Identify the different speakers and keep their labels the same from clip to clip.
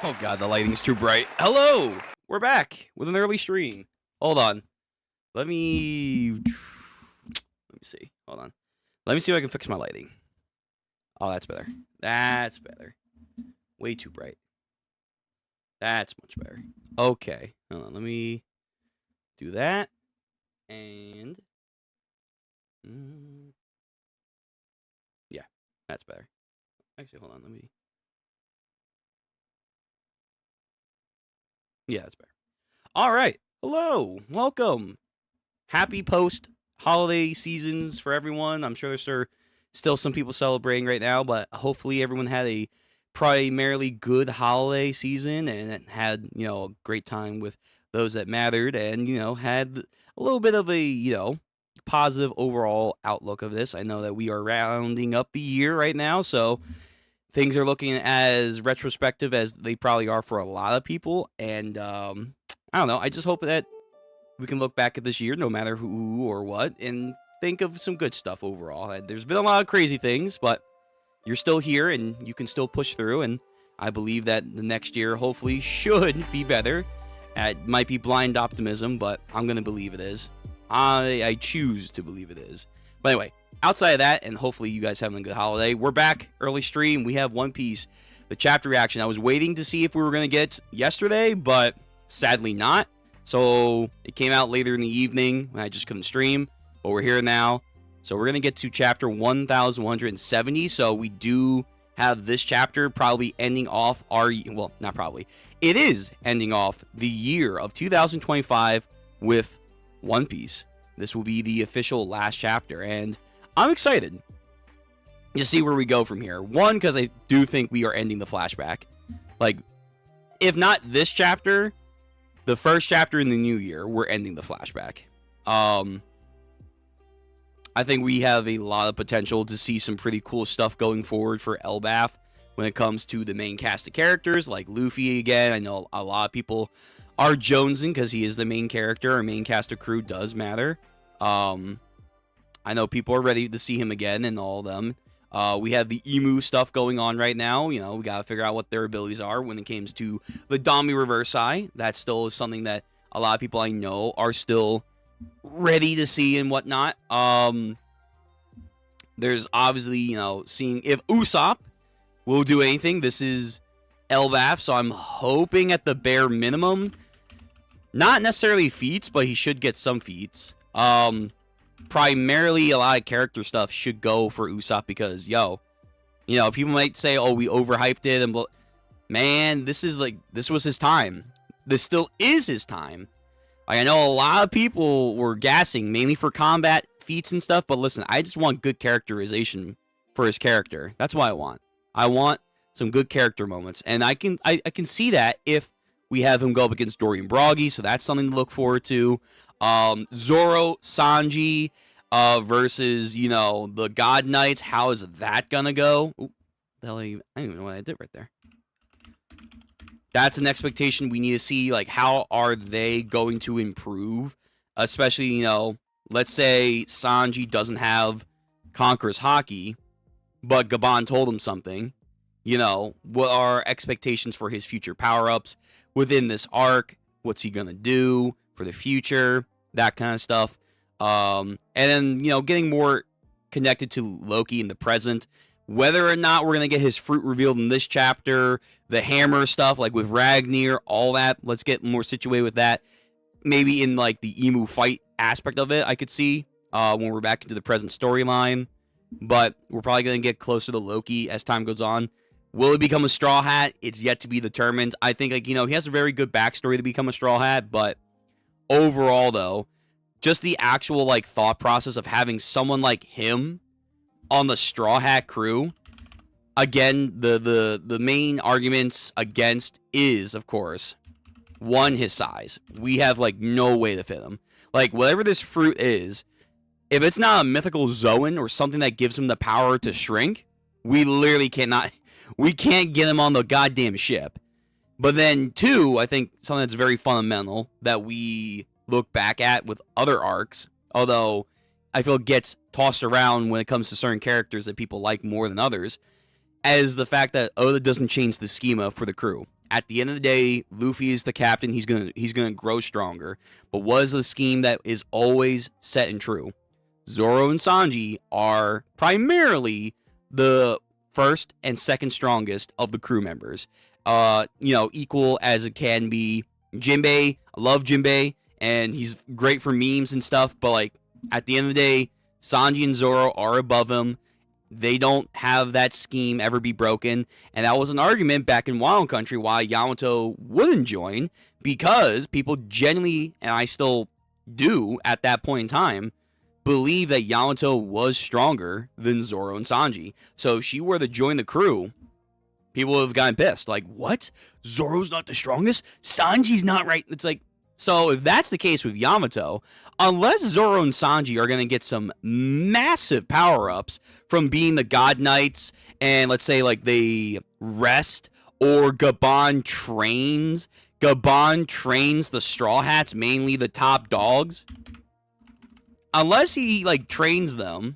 Speaker 1: Oh god, the lighting's too bright. Hello! We're back with an early stream. Hold on. Let me see. Hold on. Let me see if I can fix my lighting. Oh, that's better. That's better. Way too bright. That's much better. Okay. Hold on. Let me do that. And yeah, that's better. Actually, hold on. Let me. Yeah, that's better. All right. Hello. Welcome. Happy post-holiday seasons for everyone. I'm sure there's still some people celebrating right now, but hopefully everyone had a primarily good holiday season and had, a great time with those that mattered and, had a little bit of a, positive overall outlook of this. I know that we are rounding up the year right now, so things are looking as retrospective as they probably are for a lot of people. And I don't know. I just hope that we can look back at this year, no matter who or what, and think of some good stuff overall. There's been a lot of crazy things, but you're still here and you can still push through. And I believe that the next year hopefully should be better. It might be blind optimism, but I'm going to believe it is. I choose to believe it is. But anyway, outside of that, and hopefully you guys having a good holiday, we're back. Early stream. We have One Piece, the chapter reaction. I was waiting to see if we were going to get yesterday, but sadly not. So it came out later in the evening when I just couldn't stream, but we're here now. So we're going to get to chapter 1170. So we do have this chapter probably ending off well, not probably. It is ending off the year of 2025 with One Piece. This will be the official last chapter, and I'm excited to see where we go from here. One, because I do think we are ending the flashback. Like, if not this chapter, the first chapter in the new year, we're ending the flashback. I think we have a lot of potential to see some pretty cool stuff going forward for Elbaf when it comes to the main cast of characters, like Luffy again. I know a lot of people are jonesing because he is the main character. Our main cast of crew does matter. I know people are ready to see him again and all of them. We have the Emu stuff going on right now. We got to figure out what their abilities are when it comes to the Dami Reverse Eye. That still is something that a lot of people I know are still ready to see and whatnot. There's obviously, seeing if Usopp will do anything. This is Elbaf, so I'm hoping at the bare minimum, not necessarily feats, but he should get some feats. Primarily a lot of character stuff should go for Usopp because, people might say, oh, we overhyped it, and man, this was his time. This still is his time. Like, I know a lot of people were gassing, mainly for combat feats and stuff, but listen, I just want good characterization for his character. That's what I want. I want some good character moments, and I can see that if we have him go up against Dorian Broggy, so that's something to look forward to. Zoro, Sanji, versus, the God Knights. How is that gonna go? Ooh, the hell, I don't even know what I did right there. That's an expectation we need to see. Like, how are they going to improve? Especially, let's say Sanji doesn't have Conqueror's Haki, but Gabon told him something. What are expectations for his future power-ups within this arc? What's he gonna do for the future? That kind of stuff. And then, getting more connected to Loki in the present. Whether or not we're going to get his fruit revealed in this chapter, the hammer stuff, like with Ragnar, all that. Let's get more situated with that. Maybe in, like, the Emu fight aspect of it, I could see when we're back into the present storyline. But we're probably going to get closer to Loki as time goes on. Will he become a Straw Hat? It's yet to be determined. I think, he has a very good backstory to become a Straw Hat, but overall, though, just the actual, thought process of having someone like him on the Straw Hat crew, again, the main arguments against is, of course, one, his size. We have, no way to fit him. Whatever this fruit is, if it's not a mythical Zoan or something that gives him the power to shrink, we literally we can't get him on the goddamn ship. But then, two, I think something that's very fundamental that we look back at with other arcs, although I feel gets tossed around when it comes to certain characters that people like more than others, as the fact that Oda doesn't change the schema for the crew. At the end of the day, Luffy is the captain. He's gonna grow stronger. But what is the scheme that is always set and true? Zoro and Sanji are primarily the first and second strongest of the crew members. Equal as it can be. Jinbei, I love Jinbei, and he's great for memes and stuff, but like at the end of the day, Sanji and Zoro are above him. They don't have that scheme ever be broken, and that was an argument back in Wild Country why Yamato wouldn't join, because people genuinely, and I still do at that point in time, believe that Yamato was stronger than Zoro and Sanji. So if she were to join the crew, people would have gotten pissed. Like, what? Zoro's not the strongest? Sanji's not right. It's like, so if that's the case with Yamato, unless Zoro and Sanji are going to get some massive power-ups from being the God Knights, and let's say like they rest, or Gabon trains the Straw Hats, mainly the top dogs. Unless he like trains them,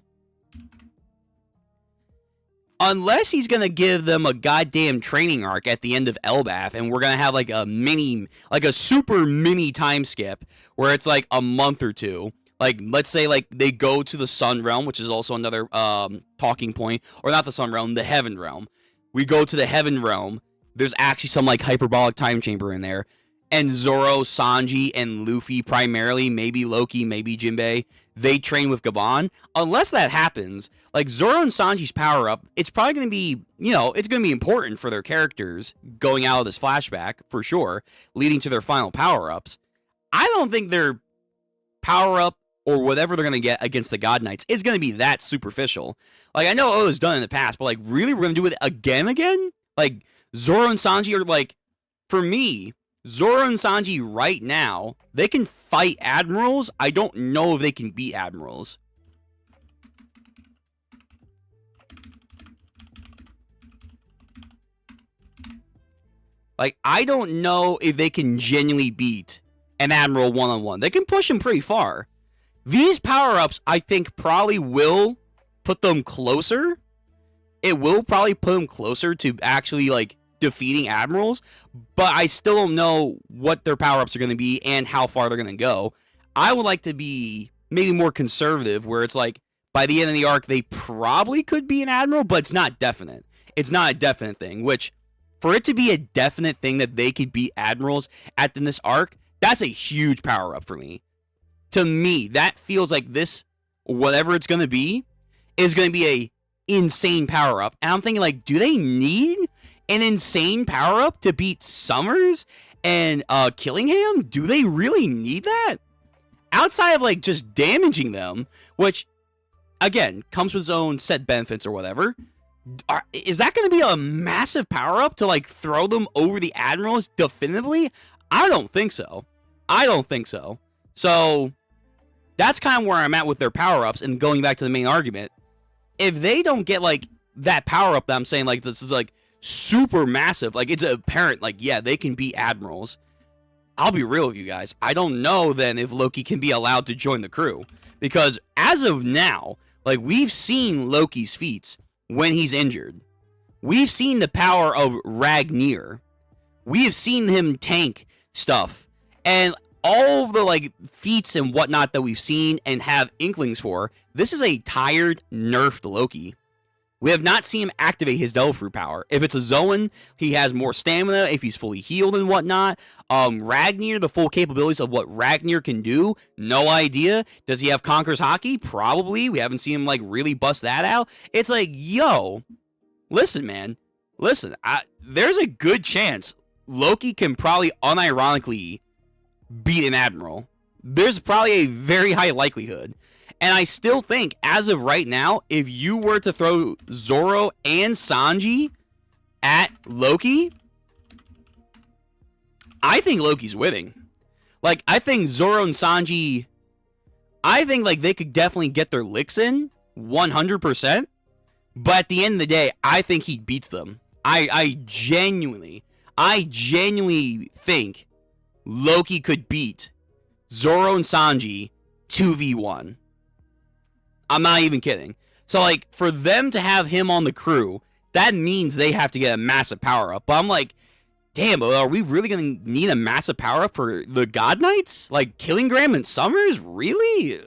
Speaker 1: unless he's going to give them a goddamn training arc at the end of Elbaf, and we're going to have like a super mini time skip where it's like a month or two. Like, let's say like they go to the Sun Realm, which is also another talking point, or not the Sun Realm, the Heaven Realm. We go to the Heaven Realm. There's actually some like hyperbolic time chamber in there. And Zoro, Sanji, and Luffy primarily, maybe Loki, maybe Jinbei, they train with Gabon. Unless that happens, like Zoro and Sanji's power up, it's probably going to be, it's going to be important for their characters going out of this flashback, for sure, leading to their final power ups. I don't think their power up or whatever they're going to get against the God Knights is going to be that superficial. Like, I know it was done in the past, but like, really, we're going to do it again? Like, Zoro and Sanji are like, for me, Zoro and Sanji right now, they can fight admirals. I don't know if they can beat admirals. Like, I don't know if they can genuinely beat an admiral one-on-one. They can push him pretty far. These power-ups, I think, probably will put them closer. It will probably put them closer to actually, like, defeating admirals, but I still don't know what their power-ups are going to be and how far they're going to go. I would like to be maybe more conservative, where it's like, by the end of the arc, they probably could be an admiral, but it's not definite. It's not a definite thing, which, for it to be a definite thing that they could beat admirals at this arc, that's a huge power-up for me. To me, that feels like this, whatever it's going to be, is going to be a insane power-up. And I'm thinking, like, do they need an insane power-up to beat Summers and Killingham? Do they really need that? Outside of, like, just damaging them, which, again, comes with its own set benefits or whatever, is that going to be a massive power-up to, like, throw them over the Admirals definitively? I don't think so. So, that's kind of where I'm at with their power-ups, and going back to the main argument. If they don't get, like, that power-up that I'm saying, like, this is, like, super massive, like, it's apparent, like, yeah, they can beat admirals, I'll be real with you guys, I don't know then if Loki can be allowed to join the crew, because as of now, like, we've seen Loki's feats when he's injured. We've seen the power of Ragnir. We have seen him tank stuff, and all of the, like, feats and whatnot that we've seen and have inklings for, this is a tired, nerfed Loki. We have not seen him activate his Devil Fruit power. If it's a Zoan, he has more stamina if he's fully healed and whatnot. Ragnir, the full capabilities of what Ragnir can do, no idea. Does he have Conqueror's Haki? Probably. We haven't seen him, like, really bust that out. It's like, yo, listen, man. Listen, there's a good chance Loki can probably unironically beat an admiral. There's probably a very high likelihood. And I still think, as of right now, if you were to throw Zoro and Sanji at Loki, I think Loki's winning. Like, I think Zoro and Sanji, I think, like, they could definitely get their licks in 100%. But at the end of the day, I think he beats them. I genuinely think Loki could beat Zoro and Sanji 2v1. I'm not even kidding. So, like, for them to have him on the crew, that means they have to get a massive power-up. But I'm like, damn, are we really going to need a massive power up for the God Knights? Like, killing Graham and Summers? Really?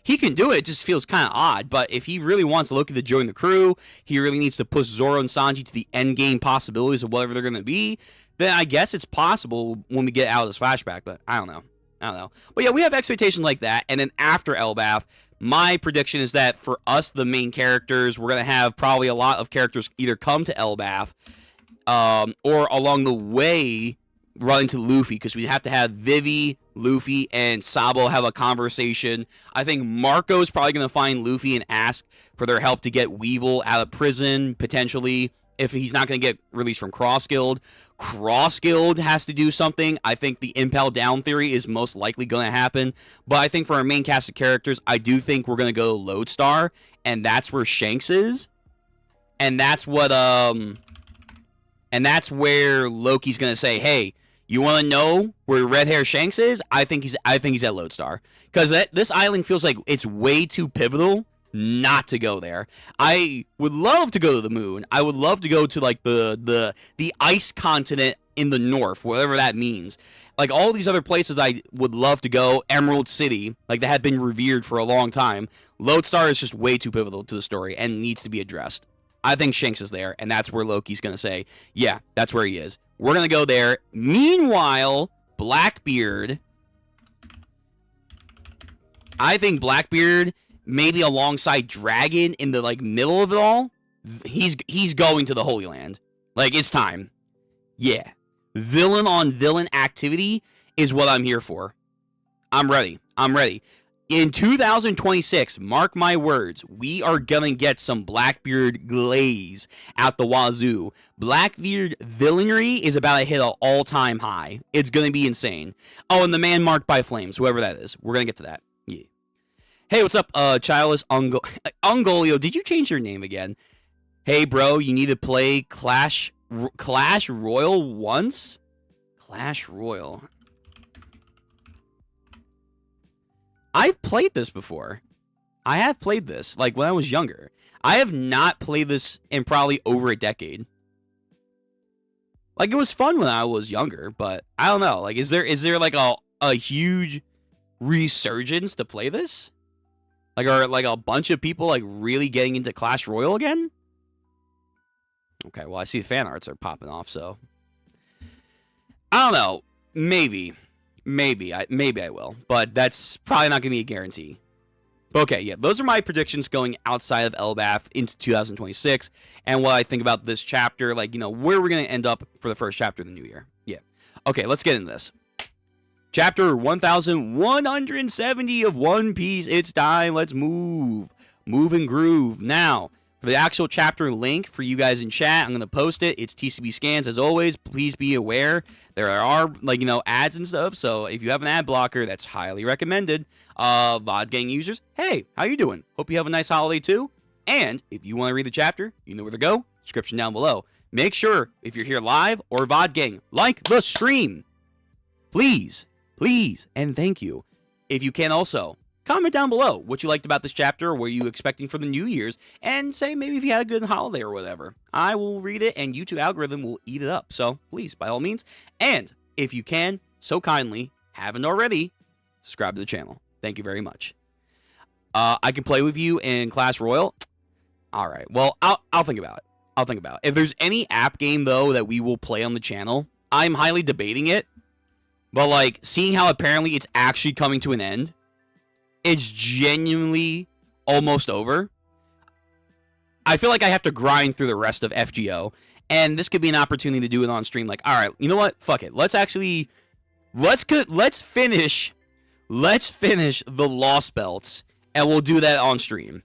Speaker 1: He can do it. It just feels kind of odd. But if he really wants Loki to join the crew, he really needs to push Zoro and Sanji to the end game possibilities of whatever they're going to be, then I guess it's possible when we get out of this flashback. But I don't know. But yeah, we have expectations like that. And then after Elbaf, my prediction is that for us, the main characters, we're going to have probably a lot of characters either come to Elbaf or along the way run into Luffy, because we have to have Vivi, Luffy, and Sabo have a conversation. I think Marco's probably going to find Luffy and ask for their help to get Weevil out of prison, potentially, if he's not going to get released from Cross Guild. Cross Guild has to do something. I think the Impel Down theory is most likely going to happen. But I think for our main cast of characters, I do think we're going to go Lodestar, and that's where Shanks is. And that's what and that's where Loki's going to say, "Hey, you want to know where Red Hair Shanks is? I think he's at Lodestar, because this island feels like it's way too pivotal not to go there. I would love to go to the moon. I would love to go to like the ice continent in the north, whatever that means. Like all these other places I would love to go. Emerald City, like that had been revered for a long time. Lodestar is just way too pivotal to the story and needs to be addressed. I think Shanks is there, and that's where Loki's going to say, yeah, that's where he is. We're going to go there. Meanwhile, Blackbeard, I think Blackbeard, maybe alongside Dragon in the like middle of it all, he's going to the Holy Land. Like, it's time. Yeah. Villain on villain activity is what I'm here for. I'm ready. In 2026, mark my words, we are gonna get some Blackbeard glaze out the wazoo. Blackbeard villainy is about to hit an all-time high. It's gonna be insane. Oh, and the man marked by flames, whoever that is. We're gonna get to that. Yeah. Hey, what's up, Childless Ungolio? Did you change your name again? Hey, bro, you need to play Clash Royale once? Clash Royale. I've played this before. I have played this, like, when I was younger. I have not played this in probably over a decade. Like, it was fun when I was younger, but I don't know. Like, is there like a huge resurgence to play this? Like, are like a bunch of people like really getting into Clash Royale again? Okay, well, I see the fan arts are popping off, so I don't know. Maybe I will, but that's probably not going to be a guarantee. But okay, yeah, those are my predictions going outside of Elbaf into 2026, and what I think about this chapter, like, you know, where we're going to end up for the first chapter of the new year. Yeah. Okay, let's get into this. Chapter 1170 of One Piece. It's time. Let's move and groove. Now, for the actual chapter link for you guys in chat, I'm going to post it. It's TCB Scans, as always. Please be aware there are, like, you know, ads and stuff. So if you have an ad blocker, that's highly recommended. VOD Gang users, hey, how you doing? Hope you have a nice holiday too. And if you want to read the chapter, you know where to go. Description down below. Make sure, if you're here live or VOD Gang, like the stream. Please, and thank you. If you can also, comment down below what you liked about this chapter, or what you expecting for the New Year's, and say maybe if you had a good holiday or whatever. I will read it, and YouTube algorithm will eat it up. So please, by all means, and if you can, so kindly, haven't already, subscribe to the channel. Thank you very much. I can play with you in Clash Royale. All right. Well, I'll think about it. If there's any app game though that we will play on the channel, I'm highly debating it. But like seeing how apparently it's actually coming to an end. It's genuinely almost over. I feel like I have to grind through the rest of FGO, and this could be an opportunity to do it on stream. Like, all right, you know what? Fuck it. Let's finish the Lost Belts, and we'll do that on stream.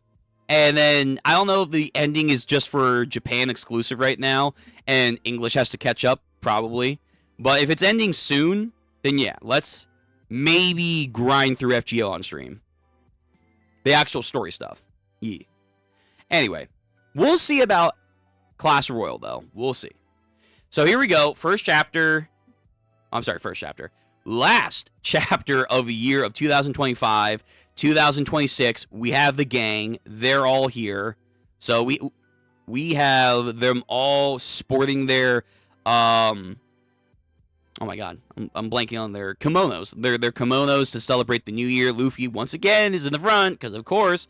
Speaker 1: And then I don't know if the ending is just for Japan exclusive right now, and English has to catch up probably. But if it's ending soon, then yeah, let's maybe grind through FGO on stream. The actual story stuff. Yeah. Anyway, we'll see about Clash Royale, though. We'll see. So here we go. First chapter. Last chapter of the year of 2025, 2026. We have the gang. They're all here. So we have them all sporting their Oh my god, I'm blanking on their kimonos. Their kimonos to celebrate the new year. Luffy once again is in the front because of course.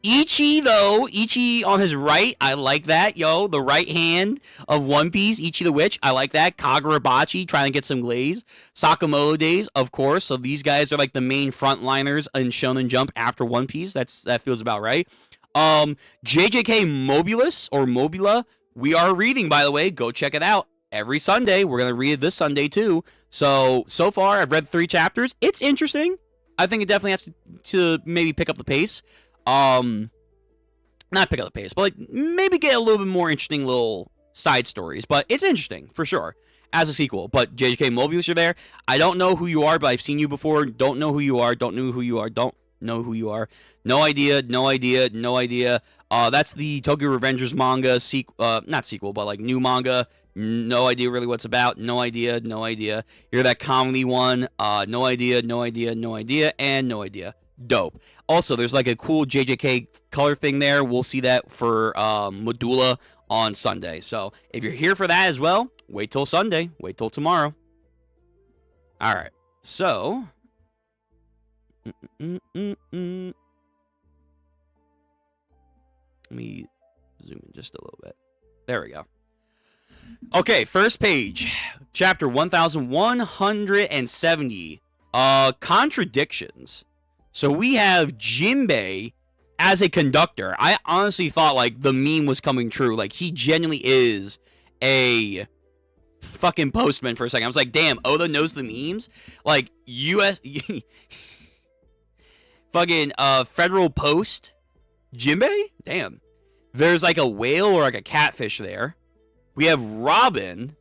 Speaker 1: Ichi though, Ichi on his right, I like that, yo. The right hand of One Piece, Ichi the Witch, I like that. Kagurabachi trying to get some glaze. Sakamoto Days, of course. So these guys are like the main frontliners in Shonen Jump after One Piece. That feels about right. JJK Mobulus or Mobula, we are reading, by the way. Go check it out. Every Sunday. We're going to read it this Sunday, too. So far, I've read 3 chapters. It's interesting. I think it definitely has to maybe pick up the pace. Not pick up the pace, but like maybe get a little bit more interesting little side stories. But it's interesting, for sure, as a sequel. But JJK Mobius, you're there. I don't know who you are, but I've seen you before. Don't know who you are. Don't know who you are. Don't know who you are. No idea. No idea. No idea. That's the Tokyo Revengers manga, not sequel, but like new manga. No idea really what's about. No idea. No idea. You're that comedy one. No idea. No idea. No idea. And no idea. Dope. Also, there's like a cool JJK color thing there. We'll see that for Medulla on Sunday. So if you're here for that as well, wait till Sunday. Wait till tomorrow. All right. So. Let me zoom in just a little bit. There we go. Okay, first page, chapter 1170. Contradictions. So we have Jinbei as a conductor. I honestly thought like the meme was coming true. Like he genuinely is a fucking postman for a second. I was like, damn, Oda knows the memes. Like US fucking Federal Post Jinbei? Damn. There's like a whale or like a catfish there. We have Robin.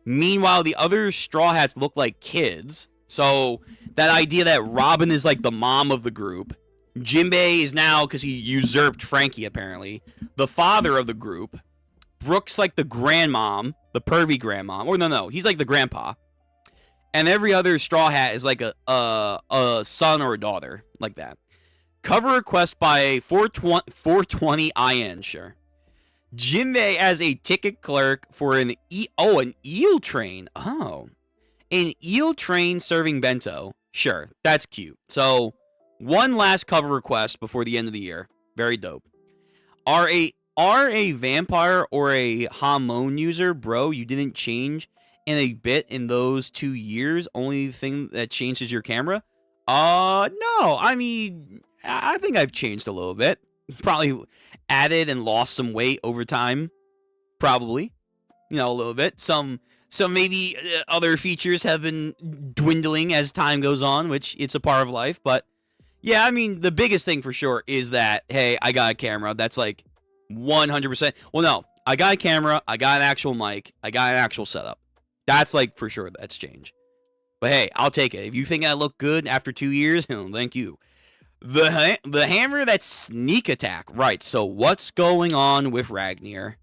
Speaker 1: Meanwhile, the other Straw Hats look like kids. So that idea that Robin is like the mom of the group. Jinbei is now, because he usurped Frankie apparently, the father of the group. Brooks like the grandmom, the pervy grandmom. Or no, he's like the grandpa. And every other Straw Hat is like a son or a daughter, like that. Cover request by 420 IN, sure. Jinbei as a ticket clerk for an eel train. Oh. An eel train serving bento. Sure, that's cute. So, one last cover request before the end of the year. Very dope. Are a vampire or a Hamon user, bro? You didn't change in a bit in those 2 years. Only thing that changed is your camera. No. I mean, I think I've changed a little bit. Probably added and lost some weight over time. Probably. You know, a little bit. Some maybe other features have been dwindling as time goes on, which it's a part of life. But yeah, I mean, the biggest thing for sure is that, hey, I got a camera. That's like 100%. Well, no, I got a camera. I got an actual mic. I got an actual setup. That's like for sure that's changed. But hey, I'll take it. If you think I look good after 2 years, thank you. The hammer that's sneak attack. Right, so what's going on with Ragnir?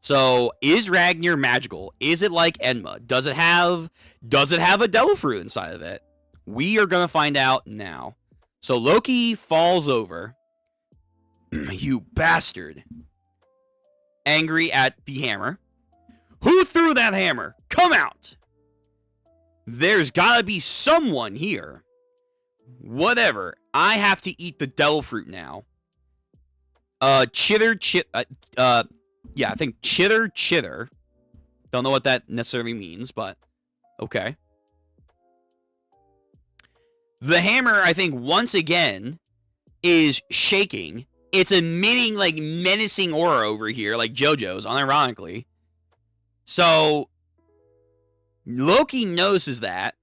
Speaker 1: So, is Ragnir magical? Is it like Enma? Does it have a devil fruit inside of it? We are going to find out now. So, Loki falls over. You bastard. Angry at the hammer. Who threw that hammer? Come out! There's gotta be someone here. Whatever. I have to eat the devil fruit now. Yeah, I think chitter. Don't know what that necessarily means, but okay. The hammer, I think, once again, is shaking. It's emitting, like, menacing aura over here, like JoJo's, unironically. So, Loki notices that.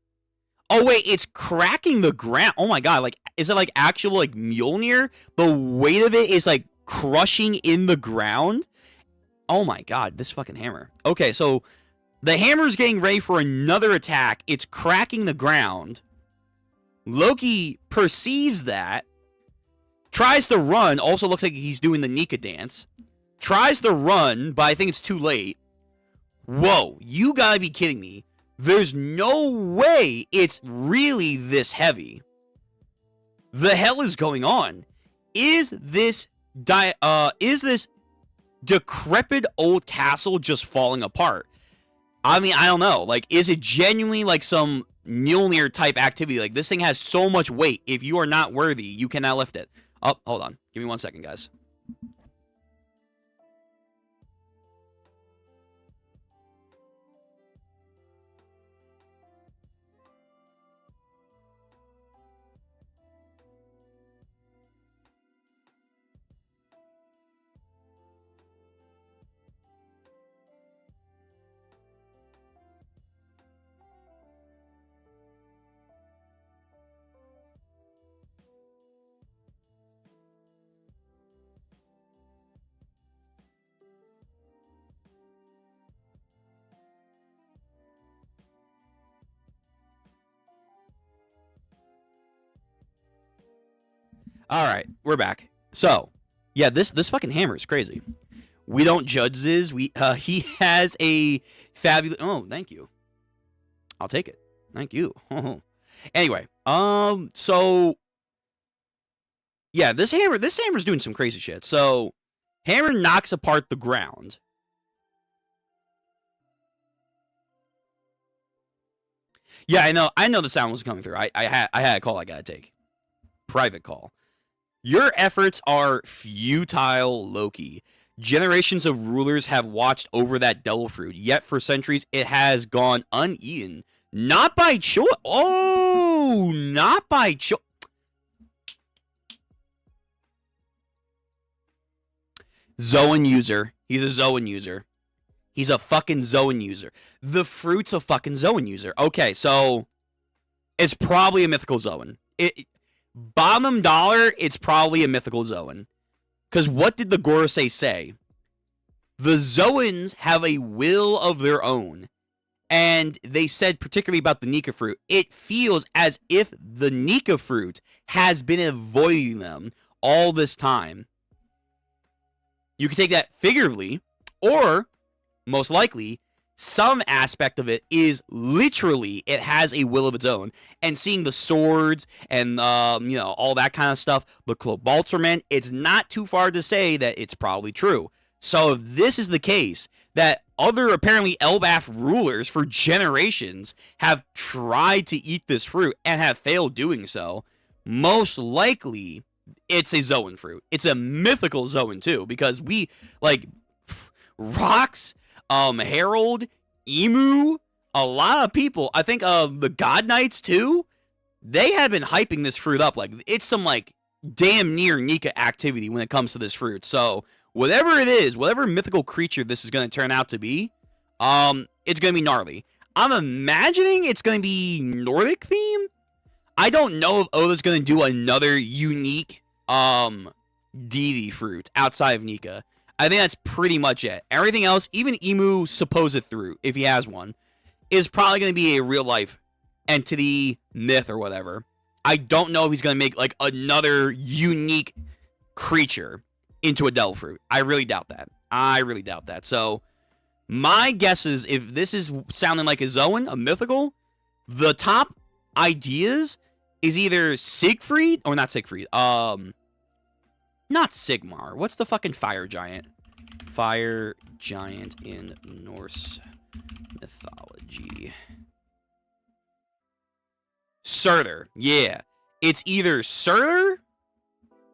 Speaker 1: Oh, wait, it's cracking the ground. Oh, my God. Like, is it, like, actual, like, Mjolnir? The weight of it is, like, crushing in the ground? Oh, my God. This fucking hammer. Okay, so the hammer's getting ready for another attack. It's cracking the ground. Loki perceives that. Tries to run. Also looks like he's doing the Nika dance. Tries to run, but I think it's too late. Whoa, you gotta be kidding me. There's no way it's really this heavy. The hell is going on? Is this decrepit old castle just falling apart? I mean, I don't know. Like, is it genuinely like some Mjolnir type activity? Like, this thing has so much weight. If you are not worthy, you cannot lift it. Oh, hold on. Give me 1 second, guys. All right, we're back. So, yeah, this fucking hammer is crazy. We don't judge this. He has a fabulous. Oh, thank you. I'll take it. Thank you. Anyway, so yeah, this hammer's doing some crazy shit. So, hammer knocks apart the ground. Yeah, I know the sound was coming through. I had a call I gotta take. Private call. Your efforts are futile, Loki. Generations of rulers have watched over that devil fruit, yet for centuries it has gone uneaten. Not by choice. Oh, not by choice. Zoan user. He's a Zoan user. He's a fucking Zoan user. The fruit's a fucking Zoan user. Okay, so it's probably a mythical Zoan. Bottom dollar, it's probably a mythical Zoan. Because what did the Gorosei say? The Zoans have a will of their own. And they said, particularly about the Nika fruit, it feels as if the Nika fruit has been avoiding them all this time. You can take that figuratively, or, most likely, some aspect of it is literally it has a will of its own. And seeing the swords and, all that kind of stuff, the Klobalterman, it's not too far to say that it's probably true. So if this is the case, that other apparently Elbaf rulers for generations have tried to eat this fruit and have failed doing so, most likely it's a Zoan fruit. It's a mythical Zoan too, because we, Rocks, Herald, Emu, a lot of people, I think the God Knights too, they have been hyping this fruit up. Like, it's some, damn near Nika activity when it comes to this fruit. So, whatever it is, whatever mythical creature this is going to turn out to be, it's going to be gnarly. I'm imagining it's going to be Nordic theme. I don't know if Oda's going to do another unique, deity fruit outside of Nika. I think that's pretty much it. Everything else, even Emu supposed fruit, if he has one, is probably going to be a real life entity, myth, or whatever. I don't know if he's going to make another unique creature into a devil fruit. I really doubt that. So my guess is, if this is sounding like a Zoan, a mythical, the top ideas is either Siegfried, or not Siegfried, not Sigmar. What's the fucking fire giant? Fire giant in Norse mythology. Surtur. Yeah. It's either Surtur.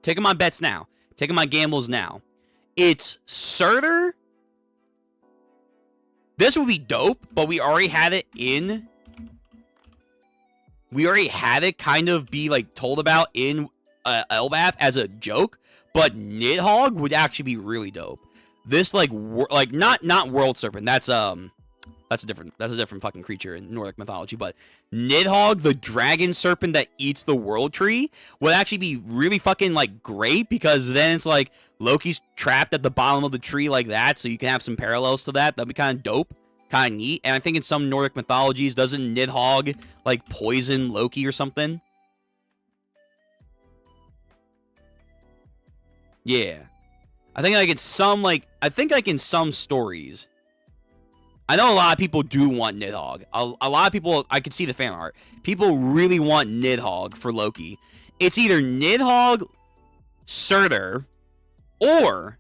Speaker 1: Taking my bets now. Taking my gambles now. It's Surtur. This would be dope, but we already had it in. We already had it kind of be told about in Elbaf as a joke. But Nidhogg would actually be really dope. This not World Serpent. That's a different fucking creature in Nordic mythology. But Nidhogg, the dragon serpent that eats the world tree, would actually be really fucking great, because then it's Loki's trapped at the bottom of the tree like that, so you can have some parallels to that. That'd be kind of dope, kind of neat. And I think in some Nordic mythologies, doesn't Nidhogg poison Loki or something? Yeah. I think in some stories, I know a lot of people do want Nidhogg. A lot of people, I can see the fan art. People really want Nidhogg for Loki. It's either Nidhogg, Surtur, or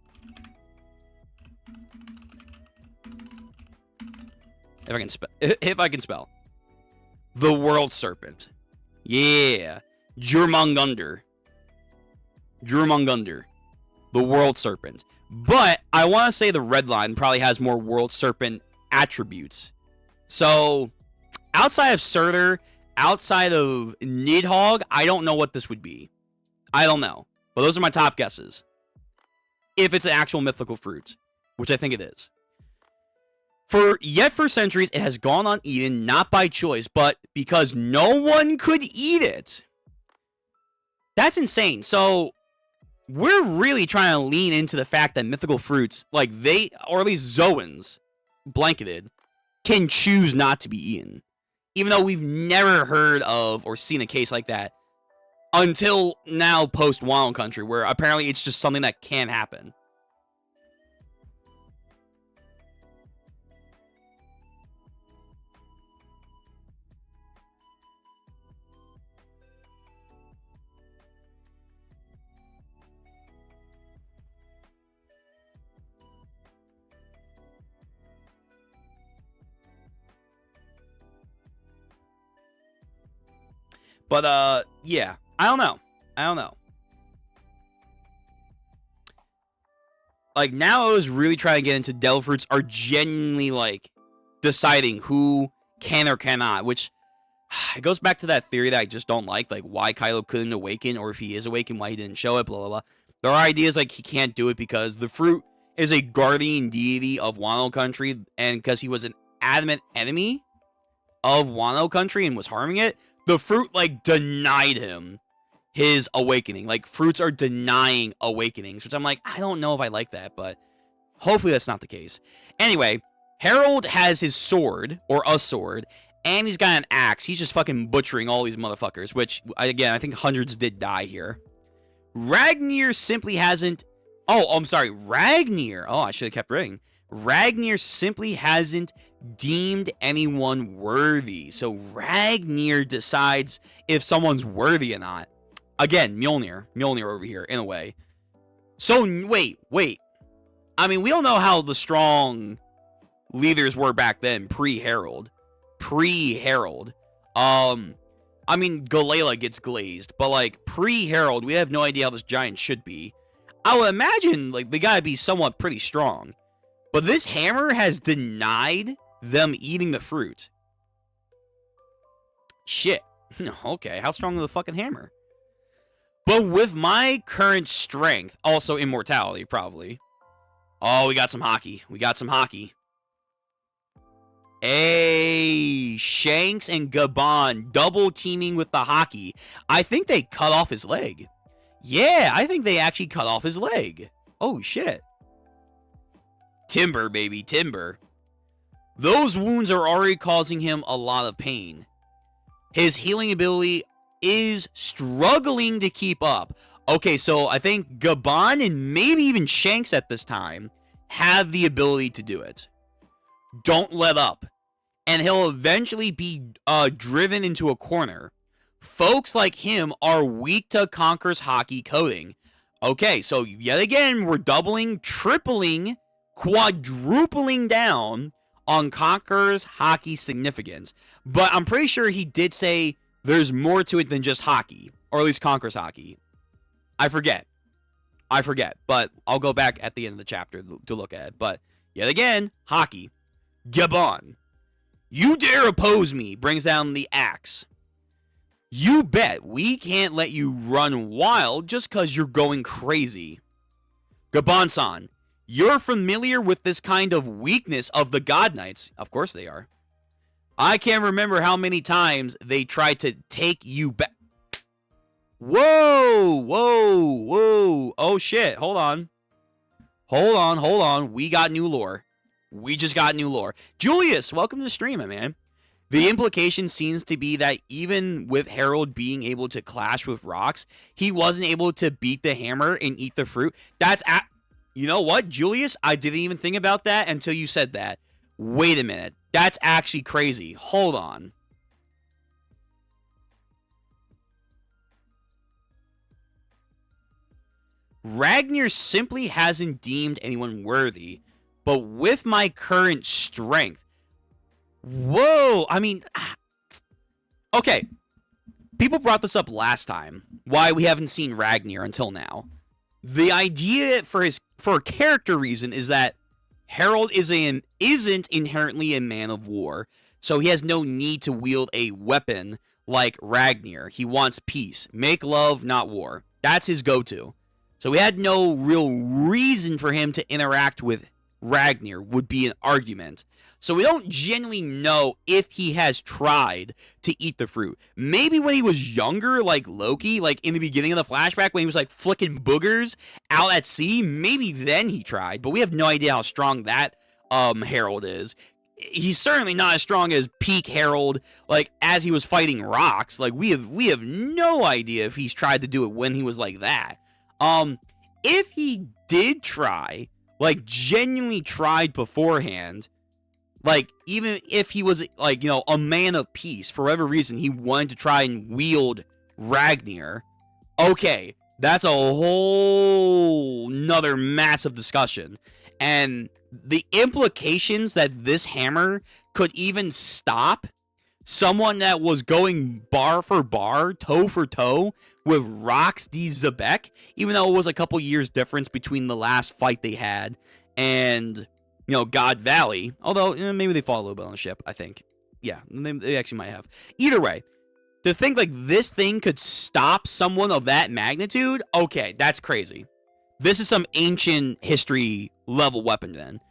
Speaker 1: If I can spell. The World Serpent. Yeah. Jormungandr. Jormungandr. The World Serpent. But I want to say the Red Line probably has more World Serpent attributes. So, outside of Surtur, outside of Nidhogg, I don't know what this would be. I don't know. But those are my top guesses. If it's an actual mythical fruit, which I think it is. Yet for centuries, it has gone uneaten, not by choice, but because no one could eat it. That's insane. So, we're really trying to lean into the fact that mythical fruits, like they, or at least Zoans, blanketed, can choose not to be eaten. Even though we've never heard of or seen a case like that until now post Wild Country, where apparently it's just something that can happen. But, yeah. I don't know. Like, now I was really trying to get into Devil Fruits are genuinely, like, deciding who can or cannot, which it goes back to that theory that I just don't like why Kylo couldn't awaken, or if he is awakened, why he didn't show it, blah, blah, blah. There are ideas like he can't do it because the fruit is a guardian deity of Wano Country, and because he was an adamant enemy of Wano Country and was harming it, the fruit, like, denied him his awakening. Like, fruits are denying awakenings, which I'm like, I don't know if I like that, but hopefully that's not the case. Anyway, Harold has his sword, or a sword, and he's got an axe. He's just fucking butchering all these motherfuckers, which, again, I think hundreds did die here. Ragnir simply hasn't... Oh, I'm sorry. Ragnir. Oh, I should have kept reading. Ragnir simply hasn't deemed anyone worthy. So Ragnir decides if someone's worthy or not. Again, Mjolnir. Mjolnir over here, in a way. So, wait. I mean, we don't know how the strong leaders were back then, pre-Herald. I mean, Galela gets glazed, but, like, pre-Herald, we have no idea how this giant should be. I would imagine, like, they gotta be somewhat pretty strong. But this hammer has denied them eating the fruit. Shit. Okay, how strong is the fucking hammer? But with my current strength, also immortality, probably. Oh, we got some hockey. Hey, Shanks and Gabon double teaming with the hockey. I think they cut off his leg. Yeah, I think they actually cut off his leg. Oh, shit. Timber, baby, timber. Those wounds are already causing him a lot of pain. His healing ability is struggling to keep up. Okay, so I think Gabon and maybe even Shanks at this time have the ability to do it. Don't let up. And he'll eventually be driven into a corner. Folks like him are weak to Conker's hockey coding. Okay, so yet again, we're doubling, tripling, quadrupling down on Conker's hockey significance. But I'm pretty sure he did say there's more to it than just hockey. Or at least Conker's hockey. I forget. But I'll go back at the end of the chapter to look at it. But yet again, hockey. Gabon. You dare oppose me, brings down the axe. You bet we can't let you run wild just because you're going crazy. Gabon-san, you're familiar with this kind of weakness of the God Knights. Of course they are. I can't remember how many times they tried to take you back. Whoa. Oh, shit. Hold on. We got new lore. We just got new lore. Julius, welcome to the stream, my man. The implication seems to be that even with Harold being able to clash with rocks, he wasn't able to beat the hammer and eat the fruit. You know what, Julius? I didn't even think about that until you said that. Wait a minute. That's actually crazy. Hold on. Ragnir simply hasn't deemed anyone worthy. But with my current strength, Whoa. I mean, okay. People brought this up last time. Why we haven't seen Ragnar until now. The idea for a character reason is that Harold isn't inherently a man of war, so he has no need to wield a weapon like Ragnar. He wants peace. Make love, not war. That's his go-to. So we had no real reason for him to interact with Ragnar, would be an argument. So we don't genuinely know if he has tried to eat the fruit. Maybe when he was younger, like Loki, like in the beginning of the flashback, when he was like flicking boogers out at sea, maybe then he tried. But we have no idea how strong that Harold is. He's certainly not as strong as peak Harold, like as he was fighting rocks. Like we have no idea if he's tried to do it when he was like that. If he did try, like genuinely tried beforehand, like even if he was like, you know, a man of peace, for whatever reason he wanted to try and wield Ragnar, okay, that's a whole nother massive discussion. And the implications that this hammer could even stop someone that was going bar for bar, toe for toe with Rox D. Xebec, even though it was a couple years difference between the last fight they had and, you know, God Valley. Although, maybe they fought a little bit on the ship, I think. Yeah, they actually might have. Either way, to think like this thing could stop someone of that magnitude, okay, that's crazy. This is some ancient history level weapon then,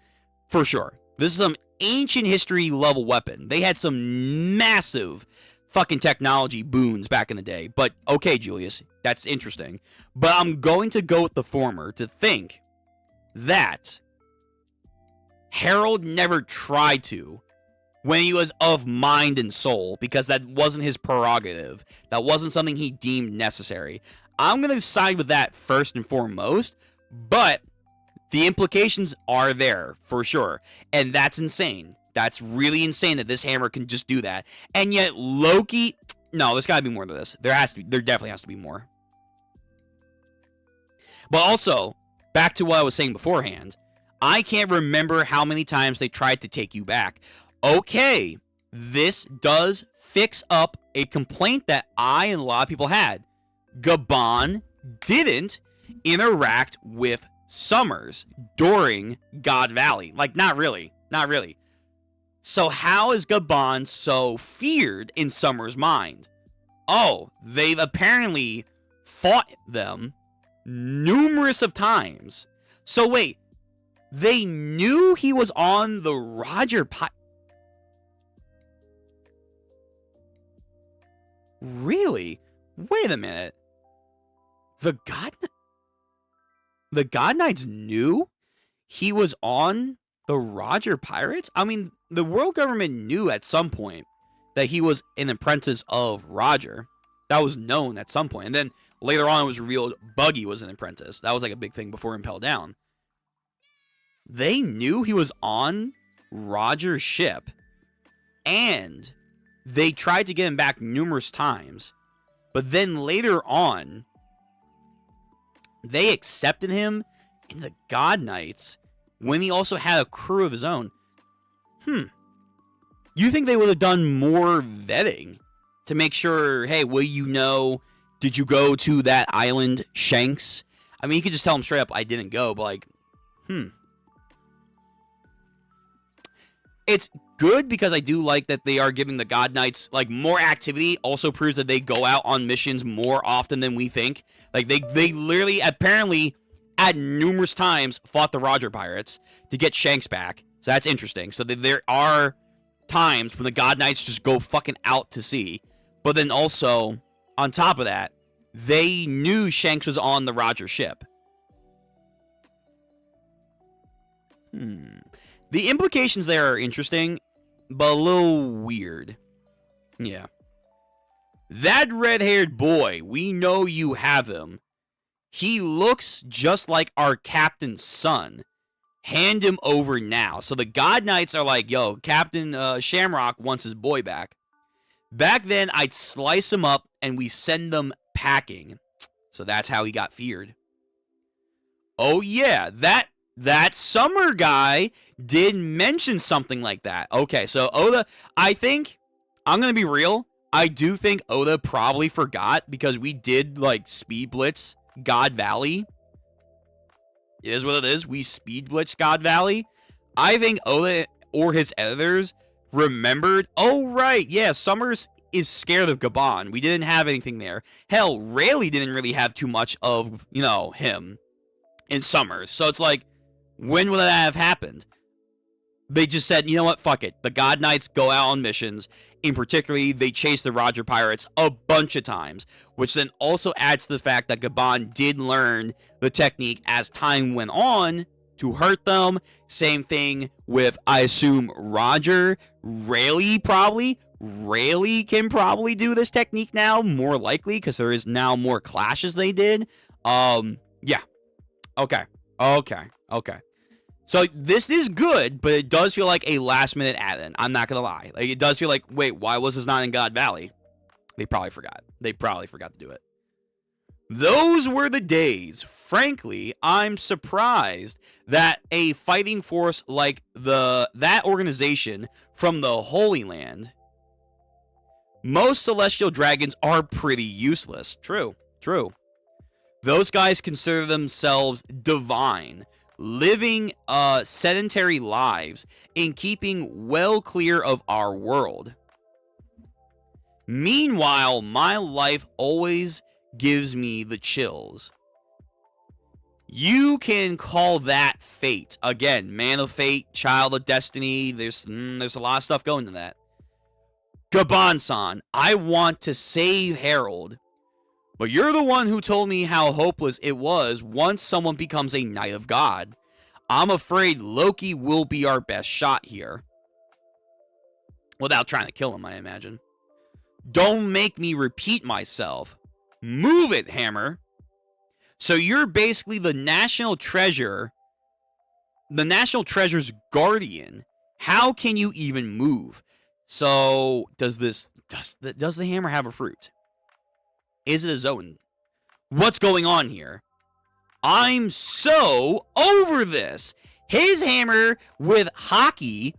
Speaker 1: for sure. This is some ancient history level weapon. They had some massive fucking technology boons back in the day. But okay, Julius, that's interesting. But I'm going to go with the former, to think that Harold never tried to when he was of mind and soul, because that wasn't his prerogative. That wasn't something he deemed necessary. I'm going to side with that first and foremost, but the implications are there for sure. And that's insane. That's really insane that this hammer can just do that. And yet Loki, no, there's got to be more to this. There definitely has to be more. But also, back to what I was saying beforehand, I can't remember how many times they tried to take you back. Okay, this does fix up a complaint that I and a lot of people had. Gabon didn't interact with Summers during God Valley. Like, not really. Not really. So how is Gabon so feared in Summers' mind? Oh, they've apparently fought them numerous of times. So wait, they knew he was on the Roger Pirates? Really? Wait a minute. The God Knights knew he was on the Roger Pirates? I mean, the world government knew at some point that he was an apprentice of Roger. That was known at some point. And then later on it was revealed Buggy was an apprentice. That was like a big thing before Impel Down. They knew he was on Roger's ship, and they tried to get him back numerous times. But then later on, they accepted him in the God Knights when he also had a crew of his own. You think they would have done more vetting to make sure, hey, will you know, did you go to that island, Shanks? I mean, you could just tell him straight up, I didn't go, but like, It's good because I do like that they are giving the God Knights like more activity. Also proves that they go out on missions more often than we think. Like they literally apparently at numerous times fought the Roger Pirates to get Shanks back. So that's interesting. So there are times when the God Knights just go fucking out to sea. But then also on top of that, they knew Shanks was on the Roger ship. The implications there are interesting, but a little weird. Yeah. That red-haired boy, we know you have him. He looks just like our captain's son. Hand him over now. So the God Knights are like, yo, Captain Shamrock wants his boy back. Back then, I'd slice him up and we send them packing. So that's how he got feared. Oh yeah, that that Summer guy did mention something like that. Okay, so Oda, I think, I'm going to be real. I do think Oda probably forgot because we did, like, speed blitz God Valley. It is what it is. We speed blitz God Valley. I think Oda or his editors remembered, oh, right, yeah, Summers is scared of Gabon. We didn't have anything there. Hell, Rayleigh didn't really have too much of, him in Summers. So it's like, when would that have happened? They just said, you know what, fuck it. The God Knights go out on missions. In particularly, they chase the Roger Pirates a bunch of times, which then also adds to the fact that Gabon did learn the technique as time went on to hurt them. Same thing with, I assume, Roger. Rayleigh can probably do this technique now, more likely, because there is now more clashes they did. Yeah. Okay. So this is good, but it does feel like a last-minute add-in. I'm not going to lie. Like, it does feel like, wait, why was this not in God Valley? They probably forgot. To do it. Those were the days. Frankly, I'm surprised that a fighting force like that organization from the Holy Land, most celestial dragons are pretty useless. True. Those guys consider themselves divine, living sedentary lives and keeping well clear of our world. Meanwhile, my life always gives me the chills. You can call that fate. Again, man of fate, child of destiny. There's a lot of stuff going to that. Gabon-san, I want to save Harold. But you're the one who told me how hopeless it was once someone becomes a Knight of God. I'm afraid Loki will be our best shot here. Without trying to kill him, I imagine. Don't make me repeat myself. Move it, Hammer. So you're basically the National Treasure. The National Treasure's guardian. How can you even move? So, does the hammer have a fruit? Is it a Zoan? What's going on here? I'm so over this. His hammer with hockey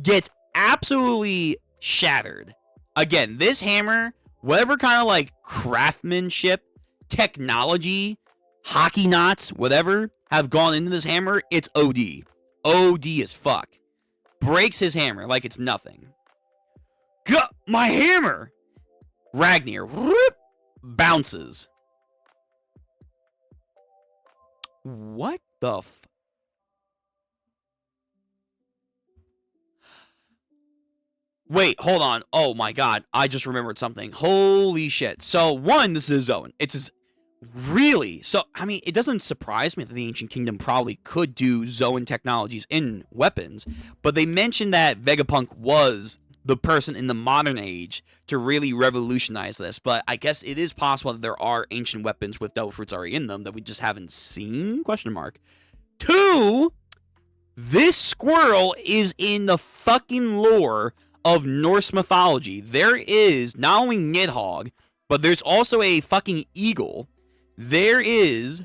Speaker 1: gets absolutely shattered. Again, this hammer, whatever kind of like craftsmanship, technology, hockey knots, whatever, have gone into this hammer, it's OD. OD as fuck. Breaks his hammer like it's nothing. My hammer! Ragnar. Whoop, bounces. What the Wait, hold on. Oh my god. I just remembered something. Holy shit. So, one, this is a Zoan. It's really. So, I mean, it doesn't surprise me that the Ancient Kingdom probably could do Zoan technologies in weapons, but they mentioned that Vegapunk was the person in the modern age to really revolutionize this. But I guess it is possible that there are ancient weapons with devil fruits already in them that we just haven't seen? Question mark. 2, this squirrel is in the fucking lore of Norse mythology. There is not only Nidhogg, but there's also a fucking eagle. There is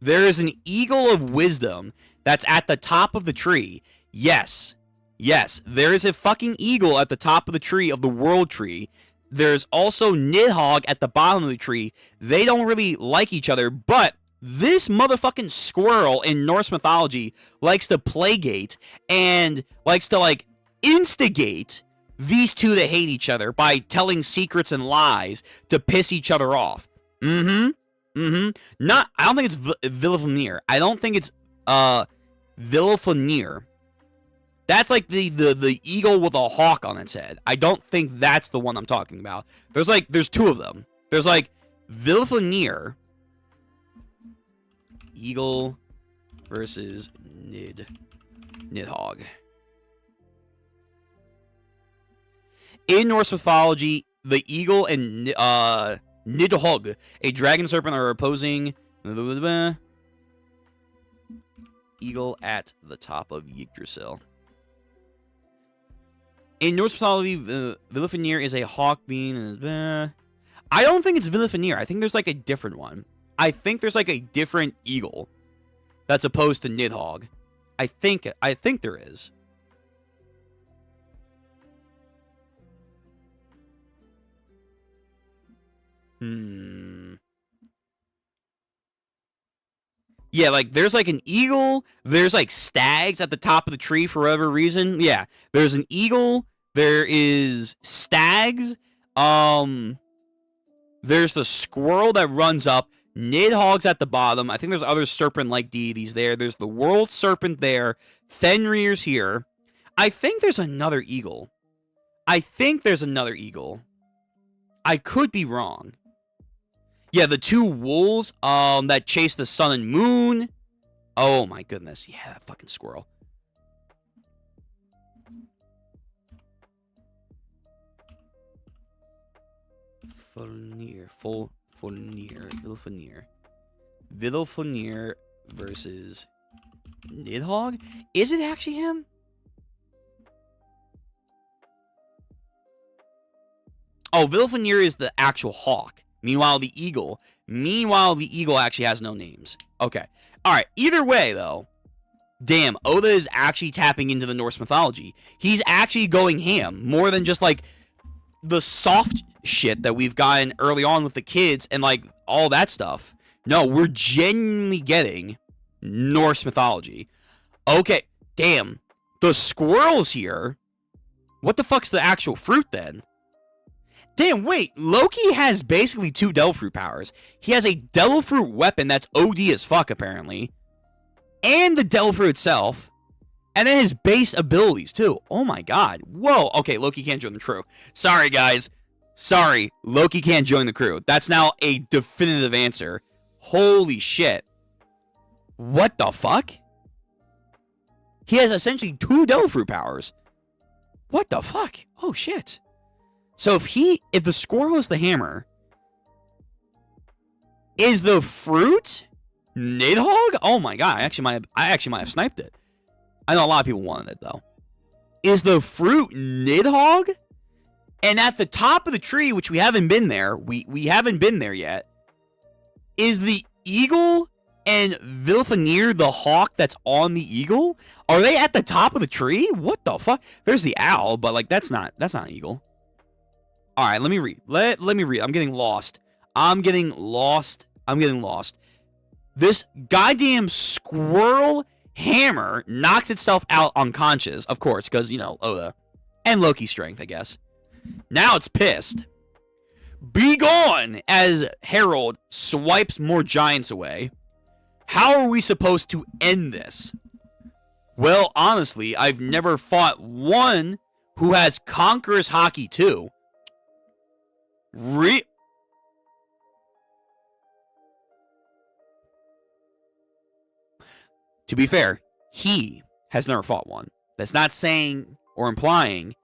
Speaker 1: an eagle of wisdom that's at the top of the tree. Yes, there is a fucking eagle at the top of the tree of the world tree. There's also Nidhogg at the bottom of the tree. They don't really like each other, but this motherfucking squirrel in Norse mythology likes to playgate and likes to, like, instigate these two that hate each other by telling secrets and lies to piss each other off. I don't think it's Villafenir. I don't think it's Villafenir. That's like the eagle with a hawk on its head. I don't think that's the one I'm talking about. There's two of them. There's like Villafenir, eagle versus Nidhogg. In Norse mythology, the eagle and Nidhogg, a dragon serpent, are opposing eagle at the top of Yggdrasil. In Norse mythology, Villafenir is a hawk being. I don't think it's Villafenir. I think there's like a different one. I think there's like a different eagle that's opposed to Nidhogg. I think there is. Yeah, like there's like an eagle, there's like stags at the top of the tree for whatever reason. Yeah, there's an eagle, there is stags, there's the squirrel that runs up, Nidhogg's at the bottom. I think there's other serpent-like deities there. There's the world serpent there, Fenrir's here. I think there's another eagle. I could be wrong. Yeah, the two wolves that chase the sun and moon. Oh my goodness. Yeah, that fucking squirrel. Vidofnir versus Nidhogg? Is it actually him? Oh, Vidofnir is the actual hawk. Meanwhile, the eagle actually has no names. Okay. All right. Either way, though, damn, Oda is actually tapping into the Norse mythology. He's actually going ham more than just like the soft shit that we've gotten early on with the kids and like all that stuff. No, we're genuinely getting Norse mythology. Okay. Damn. The squirrel's here. What the fuck's the actual fruit then? Damn, wait, Loki has basically 2 Devil Fruit powers. He has a Devil Fruit weapon that's OD as fuck, apparently. And the Devil Fruit itself. And then his base abilities, too. Oh my god. Whoa. Okay, Loki can't join the crew. Sorry, guys. Sorry, Loki can't join the crew. That's now a definitive answer. Holy shit. What the fuck? He has essentially 2 Devil Fruit powers. What the fuck? Oh shit. So if the squirrel is the hammer, is the fruit Nidhogg? Oh my god, I actually might have sniped it. I know a lot of people wanted it though. Is the fruit Nidhogg? And at the top of the tree, which we haven't been there, we haven't been there yet, is the eagle and Vilfanir the hawk that's on the eagle? Are they at the top of the tree? What the fuck? There's the owl, but like that's not an eagle. All right, let me read. Let me read. I'm getting lost. This goddamn squirrel hammer knocks itself out unconscious, of course, because, you know, Oda. And Loki's strength, I guess. Now it's pissed. Be gone! As Harold swipes more giants away. How are we supposed to end this? Well, honestly, I've never fought one who has Conqueror's Haki too. To be fair, he has never fought one. That's not saying or implying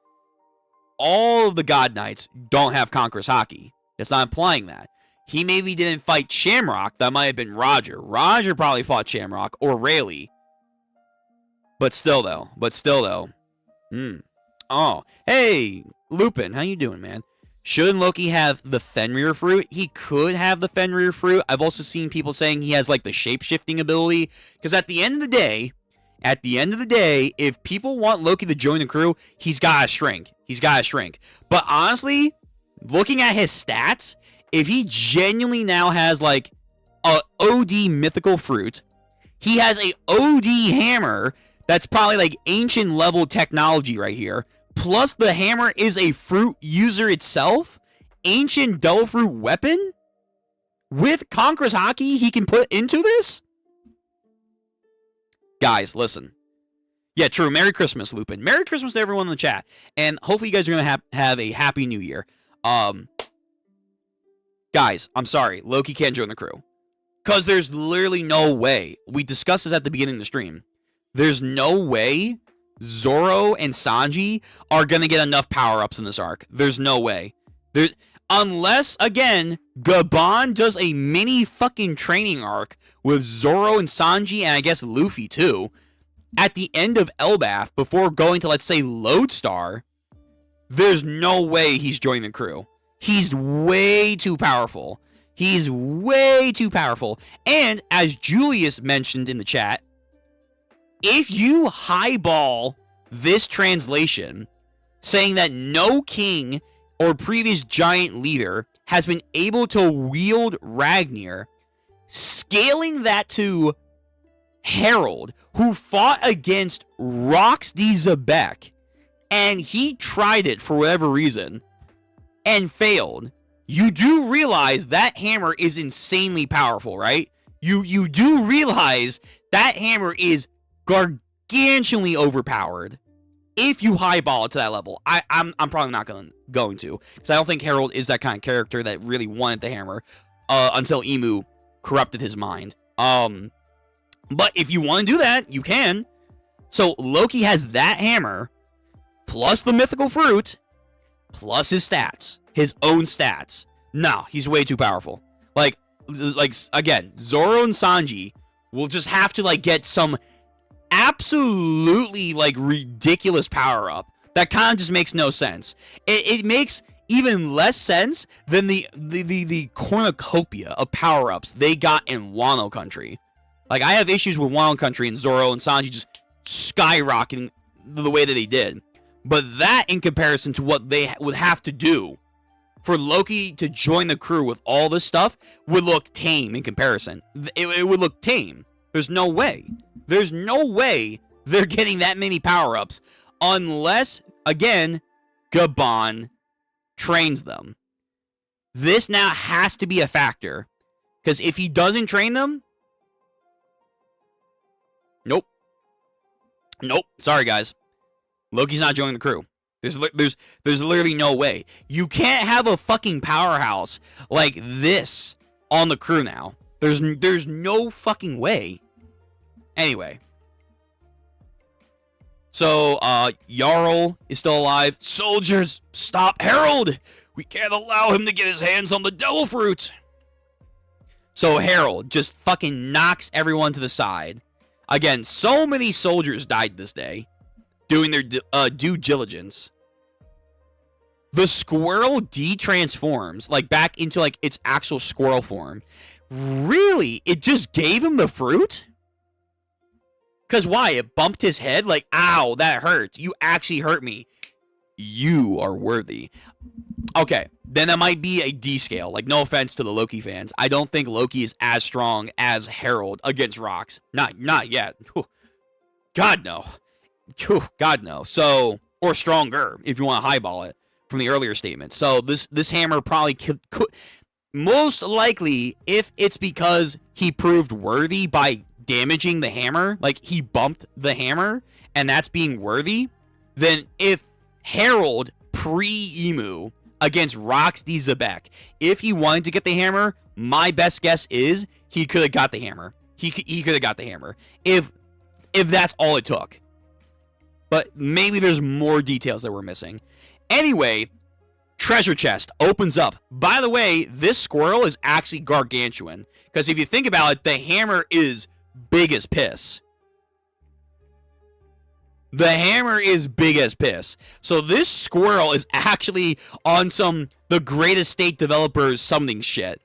Speaker 1: all of the God Knights don't have Conqueror's Haki. That's not implying that. He maybe didn't fight Shamrock. That might have been Roger. Roger probably fought Shamrock or Rayleigh. But still, though. Oh, hey, Lupin, how you doing, man? Shouldn't Loki have the Fenrir fruit? He could have the Fenrir fruit. I've also seen people saying he has like the shape-shifting ability. Because at the end of the day, if people want Loki to join the crew, he's got to shrink. But honestly, looking at his stats, if he genuinely now has like a OD mythical fruit, he has a OD hammer that's probably like ancient level technology right here. Plus, the hammer is a fruit user itself. Ancient Devil Fruit weapon? With Conqueror's Haki he can put into this? Guys, listen. Yeah, true. Merry Christmas, Lupin. Merry Christmas to everyone in the chat. And hopefully you guys are going to have a happy new year. Guys, I'm sorry. Loki can't join the crew. Because there's literally no way. We discussed this at the beginning of the stream. There's no way Zoro and Sanji are going to get enough power-ups in this arc. There's no way. Unless, again, Gabon does a mini fucking training arc with Zoro and Sanji, and I guess Luffy too, at the end of Elbaf before going to, let's say, Lodestar. There's no way he's joining the crew. He's way too powerful. He's way too powerful. And as Julius mentioned in the chat, if you highball this translation saying that no king or previous giant leader has been able to wield Ragnir, scaling that to Harold, who fought against Rox D. Zebek, and he tried it for whatever reason and failed, you do realize that hammer is insanely powerful, right? You do realize that hammer is gargantuanly overpowered if you highball it to that level. I'm probably not going to, because I don't think Harold is that kind of character that really wanted the hammer until Emu corrupted his mind. But if you want to do that, you can. So Loki has that hammer, plus the mythical fruit, plus his stats. His own stats. No, he's way too powerful. Like again, Zoro and Sanji will just have to, like, get some absolutely, like, ridiculous power-up that kind of just makes no sense. It makes even less sense than the cornucopia of power-ups they got in Wano Country. Like, I have issues with Wano Country and Zoro and Sanji just skyrocketing the way that they did. But that, in comparison to what they would have to do for Loki to join the crew with all this stuff, would look tame in comparison. It would look tame. There's no way. There's no way they're getting that many power-ups unless, again, Gabon trains them. This now has to be a factor. Because if he doesn't train them, nope. Sorry, guys. Loki's not joining the crew. There's literally no way. You can't have a fucking powerhouse like this on the crew now. There's no fucking way. Anyway. So, Jarl is still alive. Soldiers, stop Harold! We can't allow him to get his hands on the devil fruit! So Harold just fucking knocks everyone to the side. Again, so many soldiers died this day, doing their due diligence. The squirrel de-transforms, like, back into, like, its actual squirrel form. Really? It just gave him the fruit? Because why? It bumped his head? Like, ow, that hurts. You actually hurt me. You are worthy. Okay, then that might be a D scale. Like, no offense to the Loki fans. I don't think Loki is as strong as Harold against Rox. Not yet. God, no. God, no. So, or stronger, if you want to highball it from the earlier statement. So, this hammer probably could most likely, if it's because he proved worthy by damaging the hammer, like, he bumped the hammer, and that's being worthy, then if Harold pre-Emu against Rox D. Zebek, if he wanted to get the hammer, my best guess is he could have got the hammer. He could have got the hammer if that's all it took. But maybe there's more details that we're missing. Anyway, treasure chest opens up. By the way, this squirrel is actually gargantuan, because if you think about it, the hammer is big as piss. The hammer is big as piss. So this squirrel is actually on some the greatest state developers summoning shit.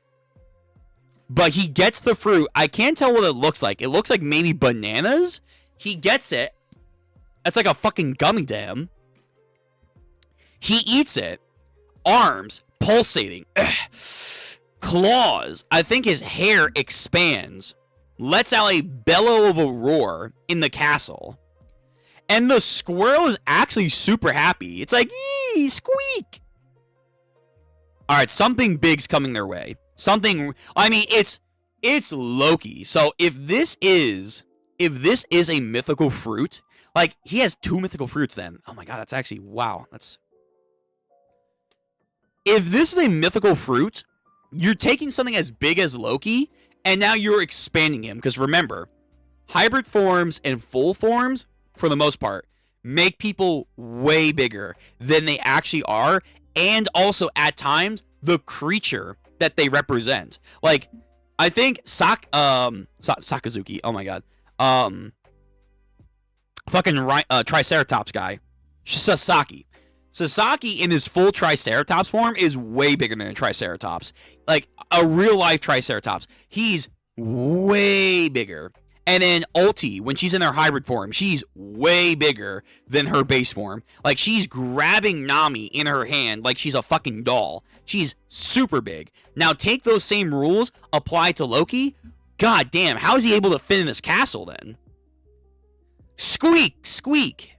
Speaker 1: But he gets the fruit. I can't tell what it looks like. It looks like maybe bananas. He gets it. That's like a fucking gummy to him. He eats it. Arms pulsating. Claws. I think his hair expands. Lets out a bellow of a roar in the castle. And the squirrel is actually super happy. It's like, yee, squeak. Alright, something big's coming their way. Something, I mean, it's Loki. So if this is a mythical fruit, like, he has 2 mythical fruits then. Oh my god, that's actually, wow. If this is a mythical fruit, you're taking something as big as Loki, and now you're expanding him. Because remember, hybrid forms and full forms, for the most part, make people way bigger than they actually are, and also, at times, the creature that they represent. Like, I think Sakazuki, oh my god, fucking Triceratops guy, Sasaki. Sasaki in his full Triceratops form is way bigger than a Triceratops. Like, a real-life Triceratops. He's way bigger. And then Ulti, when she's in her hybrid form, she's way bigger than her base form. Like, she's grabbing Nami in her hand like she's a fucking doll. She's super big. Now, take those same rules, apply to Loki. God damn, how is he able to fit in this castle, then? Squeak! Squeak!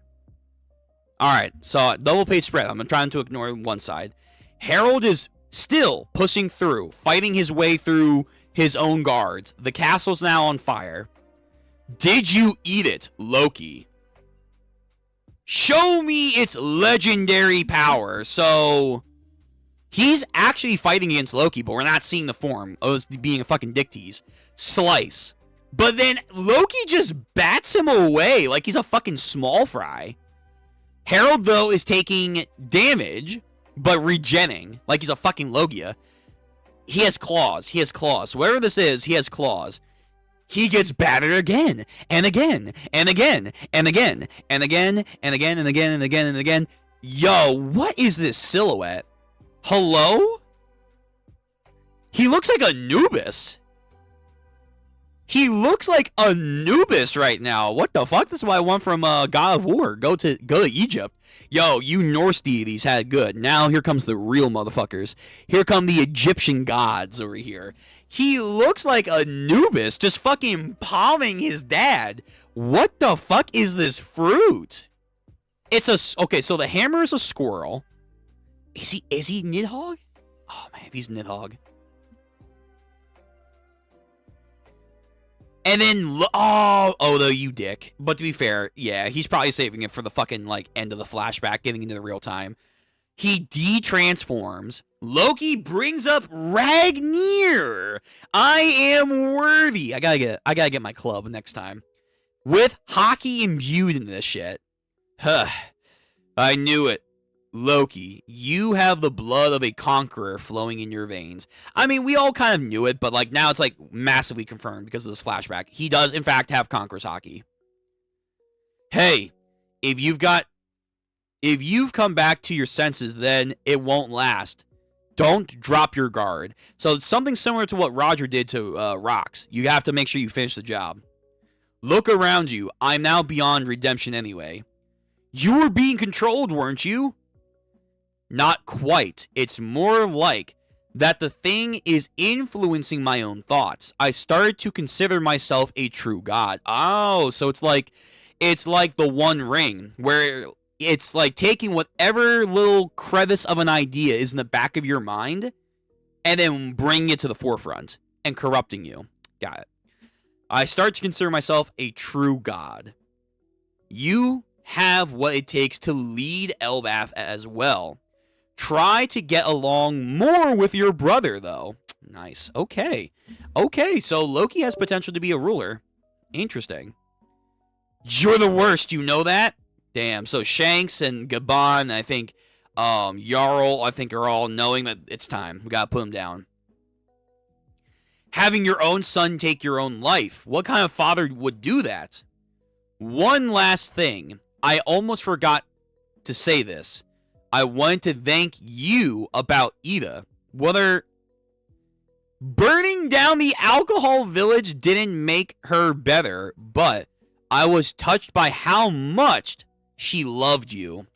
Speaker 1: Alright, so double page spread. I'm trying to ignore one side. Harold is still pushing through, fighting his way through his own guards. The castle's now on fire. Did you eat it, Loki? Show me its legendary power. So, he's actually fighting against Loki, but we're not seeing the form. Oh, it's being a fucking dick tease. Slice. But then Loki just bats him away like he's a fucking small fry. Harold, though, is taking damage, but regenning like he's a fucking Logia. He has claws. He has claws. Whatever this is, he has claws. He gets battered again, and again, and again, and again, and again, and again, and again, and again, and again. Yo, what is this silhouette? Hello? He looks like Anubis. He looks like Anubis right now. What the fuck? This is why I want from God of War. Go to Egypt. Yo, you Norse deities had it good. Now here comes the real motherfuckers. Here come the Egyptian gods over here. He looks like Anubis just fucking palming his dad. What the fuck is this fruit? It's a... Okay, so the hammer is a squirrel. Is he Nidhogg? Oh, man, if he's Nidhogg. And then, oh, though, you dick. But to be fair, yeah, he's probably saving it for the fucking, like, end of the flashback, getting into the real time. He de-transforms. Loki brings up Ragnir. I am worthy. I gotta get my club next time. With hockey imbued in this shit. Huh. I knew it. Loki, you have the blood of a conqueror flowing in your veins. I mean, we all kind of knew it, but like now it's like massively confirmed because of this flashback. He does, in fact, have conqueror's hockey. Hey, if you've come back to your senses, then it won't last. Don't drop your guard. So it's something similar to what Roger did to Rox. You have to make sure you finish the job. Look around you. I'm now beyond redemption anyway. You were being controlled, weren't you? Not quite. It's more like that the thing is influencing my own thoughts. I started to consider myself a true god. Oh, so it's like the One Ring, where it's like taking whatever little crevice of an idea is in the back of your mind and then bringing it to the forefront and corrupting you. Got it. I start to consider myself a true god. You have what it takes to lead Elbaf as well. Try to get along more with your brother, though. Nice. Okay. Okay, so Loki has potential to be a ruler. Interesting. You're the worst, you know that? Damn. So Shanks and Gabon, I think, Jarl, I think, are all knowing that it's time. We gotta put him down. Having your own son take your own life. What kind of father would do that? One last thing. I almost forgot to say this. I wanted to thank you about Ida. Whether burning down the alcohol village didn't make her better, but I was touched by how much she loved you.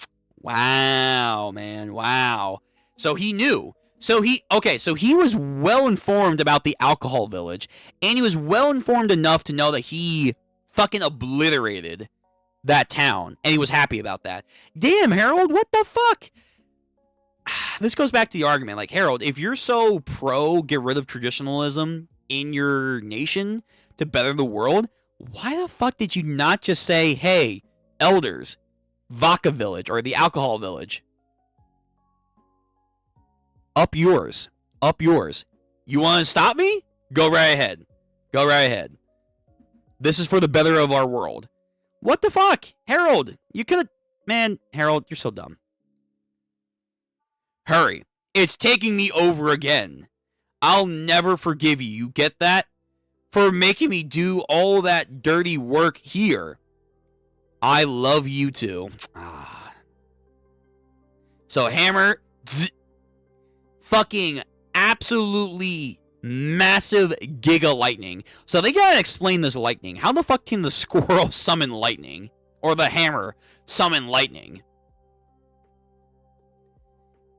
Speaker 1: Wow, man. Wow. So he knew. So he was well informed about the alcohol village, and he was well informed enough to know that he fucking obliterated that town, and he was happy about that. Damn, Harold, what the fuck? This goes back to the argument, like, Harold, if you're so pro get rid of traditionalism in your nation to better the world, why the fuck did you not just say, hey, elders, Vodka Village, or the alcohol village, up yours, up yours. You want to stop me? Go right ahead. Go right ahead. This is for the better of our world. What the fuck? Harold, you could have... Man, Harold, you're so dumb. Hurry. It's taking me over again. I'll never forgive you. You get that? For making me do all that dirty work here. I love you too. So Hammer, fucking absolutely massive giga lightning. So they gotta explain this lightning. How the fuck can the squirrel summon lightning? Or the hammer summon lightning?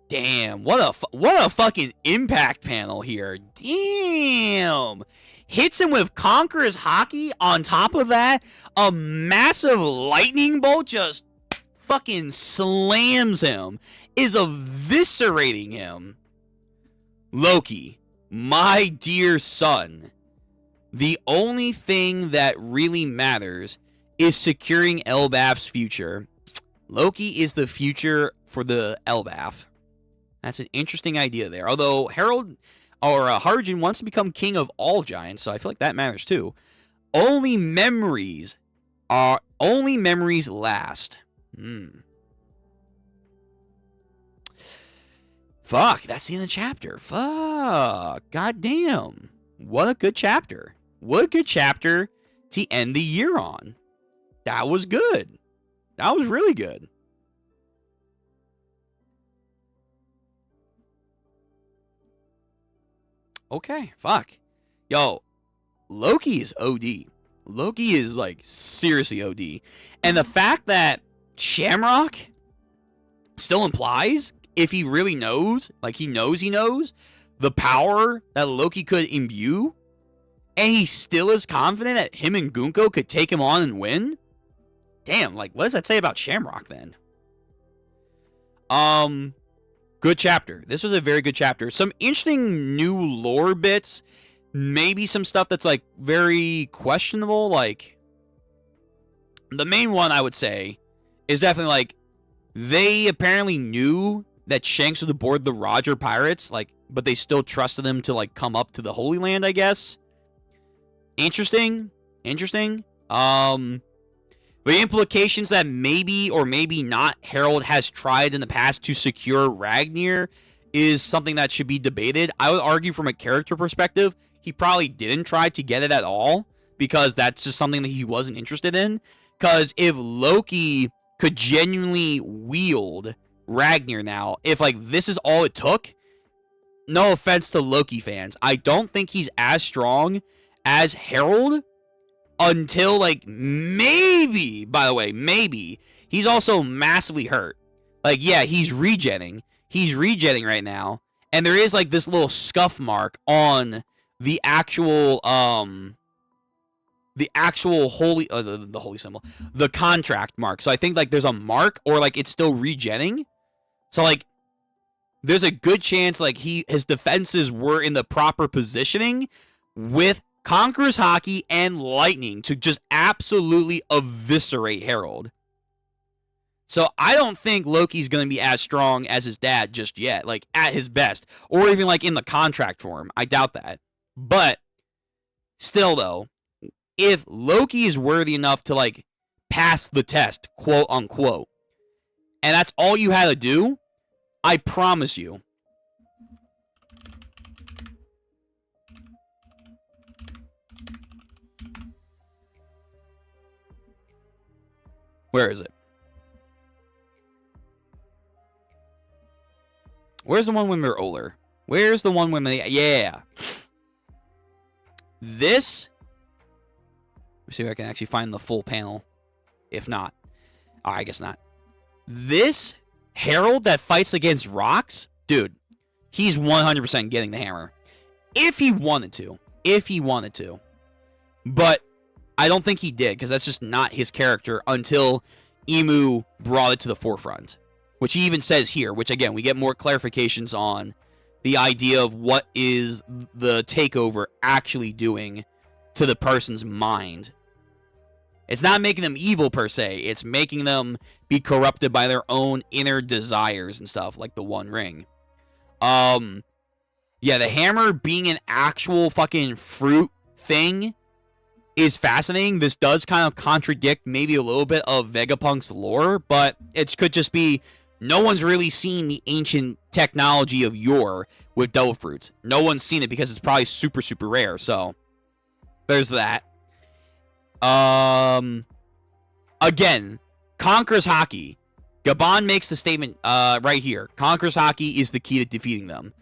Speaker 1: Damn, what a fucking impact panel here. Damn. Hits him with Conqueror's Haki. On top of that, a massive lightning bolt just fucking slams him. Is eviscerating him. Loki, my dear son, the only thing that really matters is securing Elbaf's future. Loki is the future for the Elbaf. That's an interesting idea there. Although Harold or Harjin wants to become king of all giants, so I feel like that matters too. Only memories last. Fuck, that's the end of the chapter. Fuck, goddamn. What a good chapter. What a good chapter to end the year on. That was good. That was really good. Okay, fuck. Yo, Loki is OD. Loki is, like, seriously OD. And the fact that Shamrock still implies, if he really knows, like, he knows the power that Loki could imbue, and he still is confident that him and Gunko could take him on and win? Damn, like, what does that say about Shamrock, then? Good chapter. This was a very good chapter. Some interesting new lore bits. Maybe some stuff that's, like, very questionable. Like, the main one, I would say, is definitely, like, they apparently knew that Shanks was aboard the Roger Pirates, like, but they still trusted him to, like, come up to the Holy Land, I guess. Interesting. The implications that maybe or maybe not Harold has tried in the past to secure Ragnir is something that should be debated. I would argue from a character perspective, he probably didn't try to get it at all because that's just something that he wasn't interested in. Because if Loki could genuinely wield Ragnir now, if, like, this is all it took, no offense to Loki fans, I don't think he's as strong as Harold until, like, maybe, by the way, maybe, he's also massively hurt. Like, yeah, he's regenning right now, and there is, like, this little scuff mark on the actual holy, the holy symbol, the contract mark. So I think, like, there's a mark, or, like, it's still regenning. So, like, there's a good chance, like, his defenses were in the proper positioning with Conqueror's Haki and Lightning to just absolutely eviscerate Harold. So I don't think Loki's going to be as strong as his dad just yet, like, at his best, or even, like, in the contract form. I doubt that. But still, though, if Loki is worthy enough to, like, pass the test, quote unquote, and that's all you had to do, I promise you, where is it? Where's the one when they're older? Where's the one when they... Yeah. This... Let's see if I can actually find the full panel. If not. Oh, I guess not. This Harold that fights against rocks, dude, he's 100% getting the hammer. If he wanted to. If he wanted to. But I don't think he did, because that's just not his character until Imu brought it to the forefront. Which he even says here, which, again, we get more clarifications on the idea of what is the takeover actually doing to the person's mind. It's not making them evil, per se. It's making them be corrupted by their own inner desires and stuff, like the One Ring. Yeah, the hammer being an actual fucking fruit thing is fascinating. This does kind of contradict maybe a little bit of Vegapunk's lore, but it could just be no one's really seen the ancient technology of yore with devil fruits. No one's seen it because it's probably super, super rare. So there's that. Again, Conqueror's Haki Gabon makes the statement right here. Conqueror's Haki is the key to defeating them.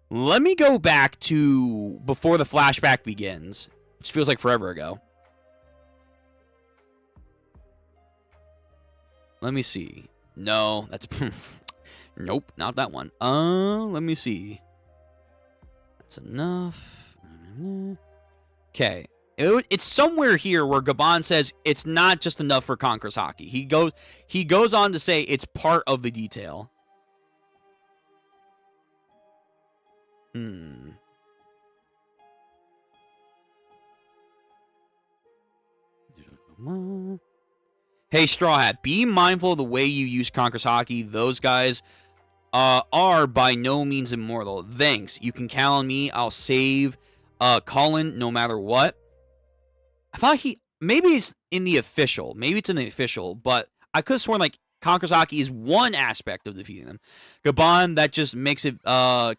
Speaker 1: Let me go back to before the flashback begins, which feels like forever ago. Let me see. No, that's... Nope, not that one. Let me see. That's enough. Okay. It's somewhere here where Gabon says it's not just enough for Conqueror's Haki. He goes on to say it's part of the detail. Hey, Straw Hat, be mindful of the way you use Conqueror's Haki. Those guys are by no means immortal. Thanks. You can count on me. I'll save Colin no matter what. I thought maybe it's in the official. Maybe it's in the official, but I could have sworn like Conqueror's Haki is one aspect of defeating them. Gabon, that just makes it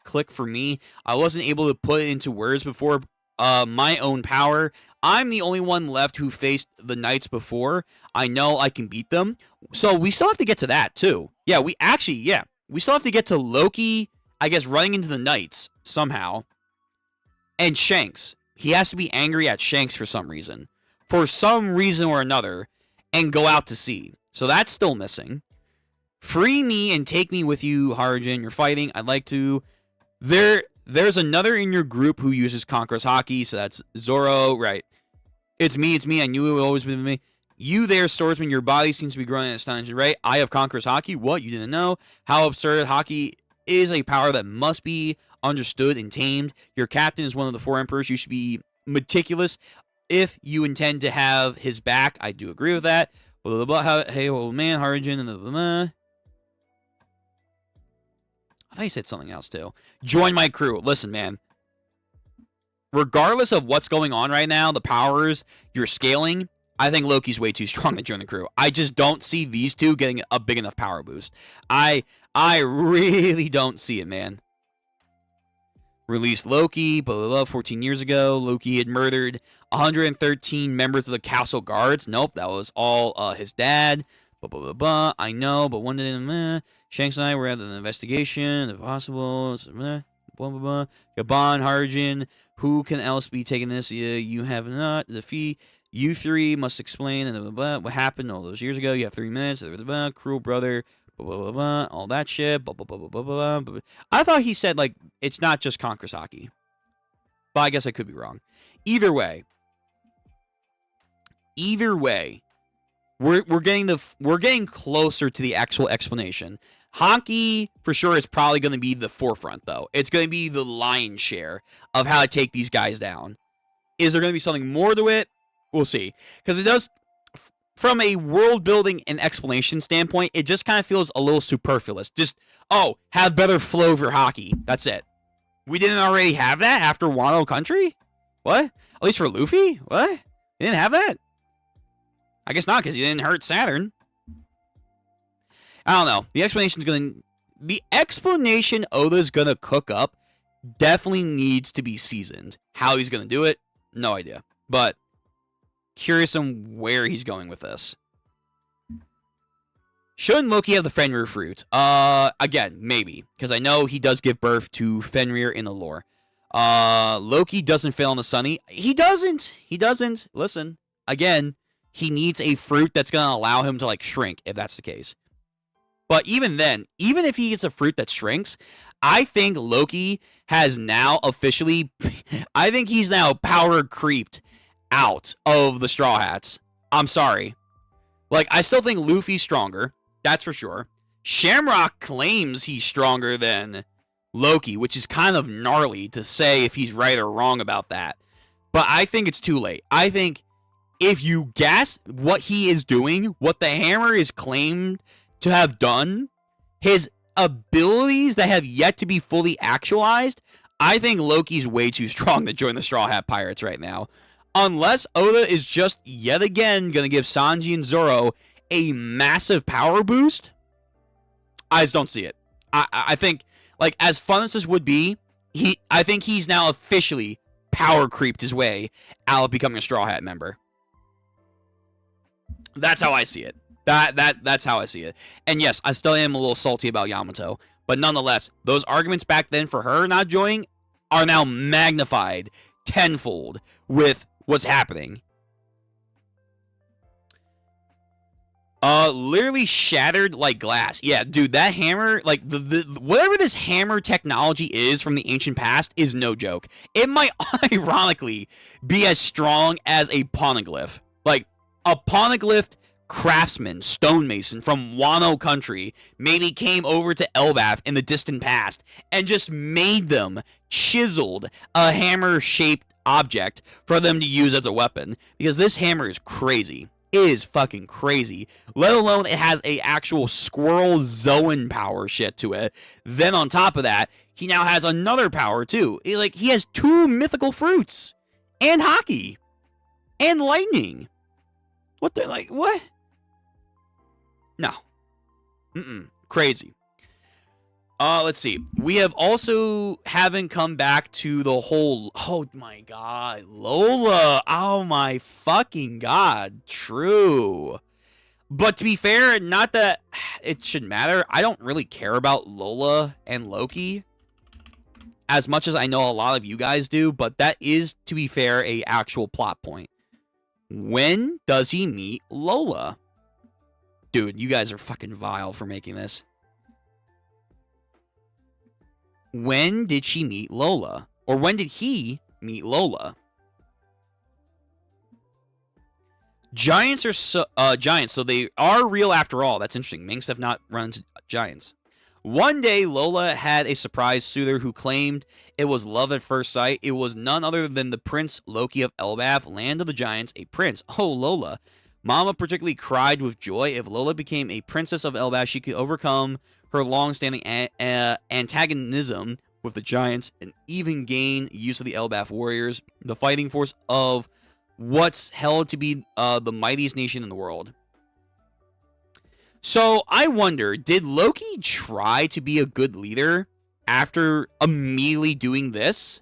Speaker 1: click for me. I wasn't able to put it into words before. My own power. I'm the only one left who faced the Knights before. I know I can beat them. So we still have to get to that too. Yeah, we still have to get to Loki, I guess, running into the Knights somehow. And Shanks. He has to be angry at Shanks for some reason. For some reason or another. And go out to sea. So that's still missing. Free me and take me with you, Harjin. You're fighting. I'd like to. There's another in your group who uses Conqueror's Haki. So that's Zoro. Right. It's me. I knew it would always be me. You there, swordsman. Your body seems to be growing at astonishing rate. I have Conqueror's Haki. What? You didn't know? How absurd. Haki is a power that must be understood and tamed. Your captain is one of the 4 emperors. You should be meticulous if you intend to have his back. I do agree with that. Blah, blah, blah. Hey, old man, Harjin, and blah, blah, blah. I thought he said something else, too. Join my crew. Listen, man. Regardless of what's going on right now, the powers you're scaling, I think Loki's way too strong to join the crew. I just don't see these two getting a big enough power boost. I really don't see it, man. Released Loki, blah, blah, blah, 14 years ago. Loki had murdered 113 members of the Castle Guards. Nope, that was all his dad. Blah, blah, blah, blah. I know, but one day, Shanks and I were at the investigation. If possible, blah, blah, blah. Gabon, Harjin, who can else be taking this? You have not. The fee. You 3 must explain blah, blah, blah, what happened all those years ago. You have 3 minutes. Blah, blah, blah, cruel brother. Blah, blah, blah, blah, all that shit. Blah, blah, blah, blah, blah, blah, blah. I thought he said, like, it's not just Conqueror's Haki. But I guess I could be wrong. Either way, we're getting closer to the actual explanation. Haki, for sure, is probably going to be the forefront, though. It's going to be the lion's share of how to take these guys down. Is there going to be something more to it? We'll see. Because it does... From a world building and explanation standpoint, it just kind of feels a little superfluous. Just, have better flow for Haki. That's it. We didn't already have that after Wano Country? What? At least for Luffy? What? You didn't have that? I guess not, because you didn't hurt Saturn. I don't know. The explanation Oda's gonna cook up definitely needs to be seasoned. How he's gonna do it, no idea. But curious on where he's going with this. Shouldn't Loki have the Fenrir fruit? Again, maybe. Because I know he does give birth to Fenrir in the lore. Loki doesn't fail in the sunny. He doesn't. Listen, again, he needs a fruit that's going to allow him to, like, shrink, if that's the case. But even then, even if he gets a fruit that shrinks, I think Loki has now officially... I think he's now power creeped out of the Straw Hats. I'm sorry. Like, I still think Luffy's stronger. That's for sure. Shamrock claims he's stronger than Loki, which is kind of gnarly to say if he's right or wrong about that. But I think it's too late. I think if you guess what he is doing, what the Hammer is claimed to have done, his abilities that have yet to be fully actualized, I think Loki's way too strong to join the Straw Hat Pirates right now. Unless Oda is just yet again going to give Sanji and Zoro a massive power boost, I just don't see it. I think, like, as fun as this would be, I think he's now officially power creeped his way out of becoming a Straw Hat member. That's how I see it. That's how I see it. And yes, I still am a little salty about Yamato, but nonetheless, those arguments back then for her not joining are now magnified tenfold with what's happening. Literally shattered like glass. Yeah, dude, that hammer, like the whatever this hammer technology is from the ancient past is no joke. It might ironically be as strong as a poneglyph. Like a poneglyph craftsman, stonemason from Wano country maybe came over to Elbaf in the distant past and just made them chiseled a hammer-shaped object for them to use as a weapon, because this hammer is crazy. It is fucking crazy. Let alone it has a actual squirrel Zoan power shit to it. Then on top of that, he now has another power too. He has 2 mythical fruits and hockey and lightning. What the what? No. Crazy. Let's see. We have also haven't come back to the whole, oh my god, Lola. Oh my fucking god. True. But to be fair, not that it should matter. I don't really care about Lola and Loki as much as I know a lot of you guys do, but that is, to be fair, a actual plot point. When does he meet Lola? Dude, you guys are fucking vile for making this. When did she meet Lola? Or when did he meet Lola? Giants are giants, so they are real after all. That's interesting. Minks have not run into giants. One day, Lola had a surprise suitor who claimed it was love at first sight. It was none other than the Prince Loki of Elbaf, land of the giants, a prince. Oh, Lola. Mama particularly cried with joy. If Lola became a princess of Elbaf, she could overcome her long-standing antagonism with the giants and even gain use of the Elbaf warriors, the fighting force of what's held to be the mightiest nation in the world. So I wonder, did Loki try to be a good leader after immediately doing this?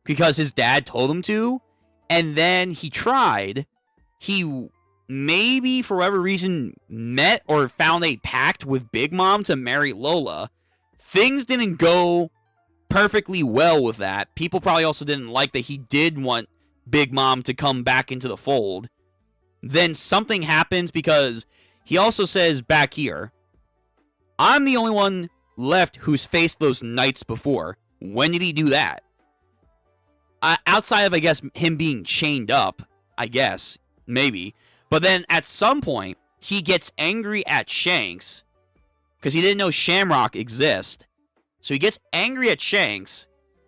Speaker 1: Because his dad told him to, and then he tried. He maybe, for whatever reason, met or found a pact with Big Mom to marry Lola. Things didn't go perfectly well with that. People probably also didn't like that he did want Big Mom to come back into the fold. Then something happens because he also says back here, I'm the only one left who's faced those knights before. When did he do that? Outside of, I guess, him being chained up, I guess, maybe. But then at some point, he gets angry at Shanks because he didn't know Shamrock exists. So he gets angry at Shanks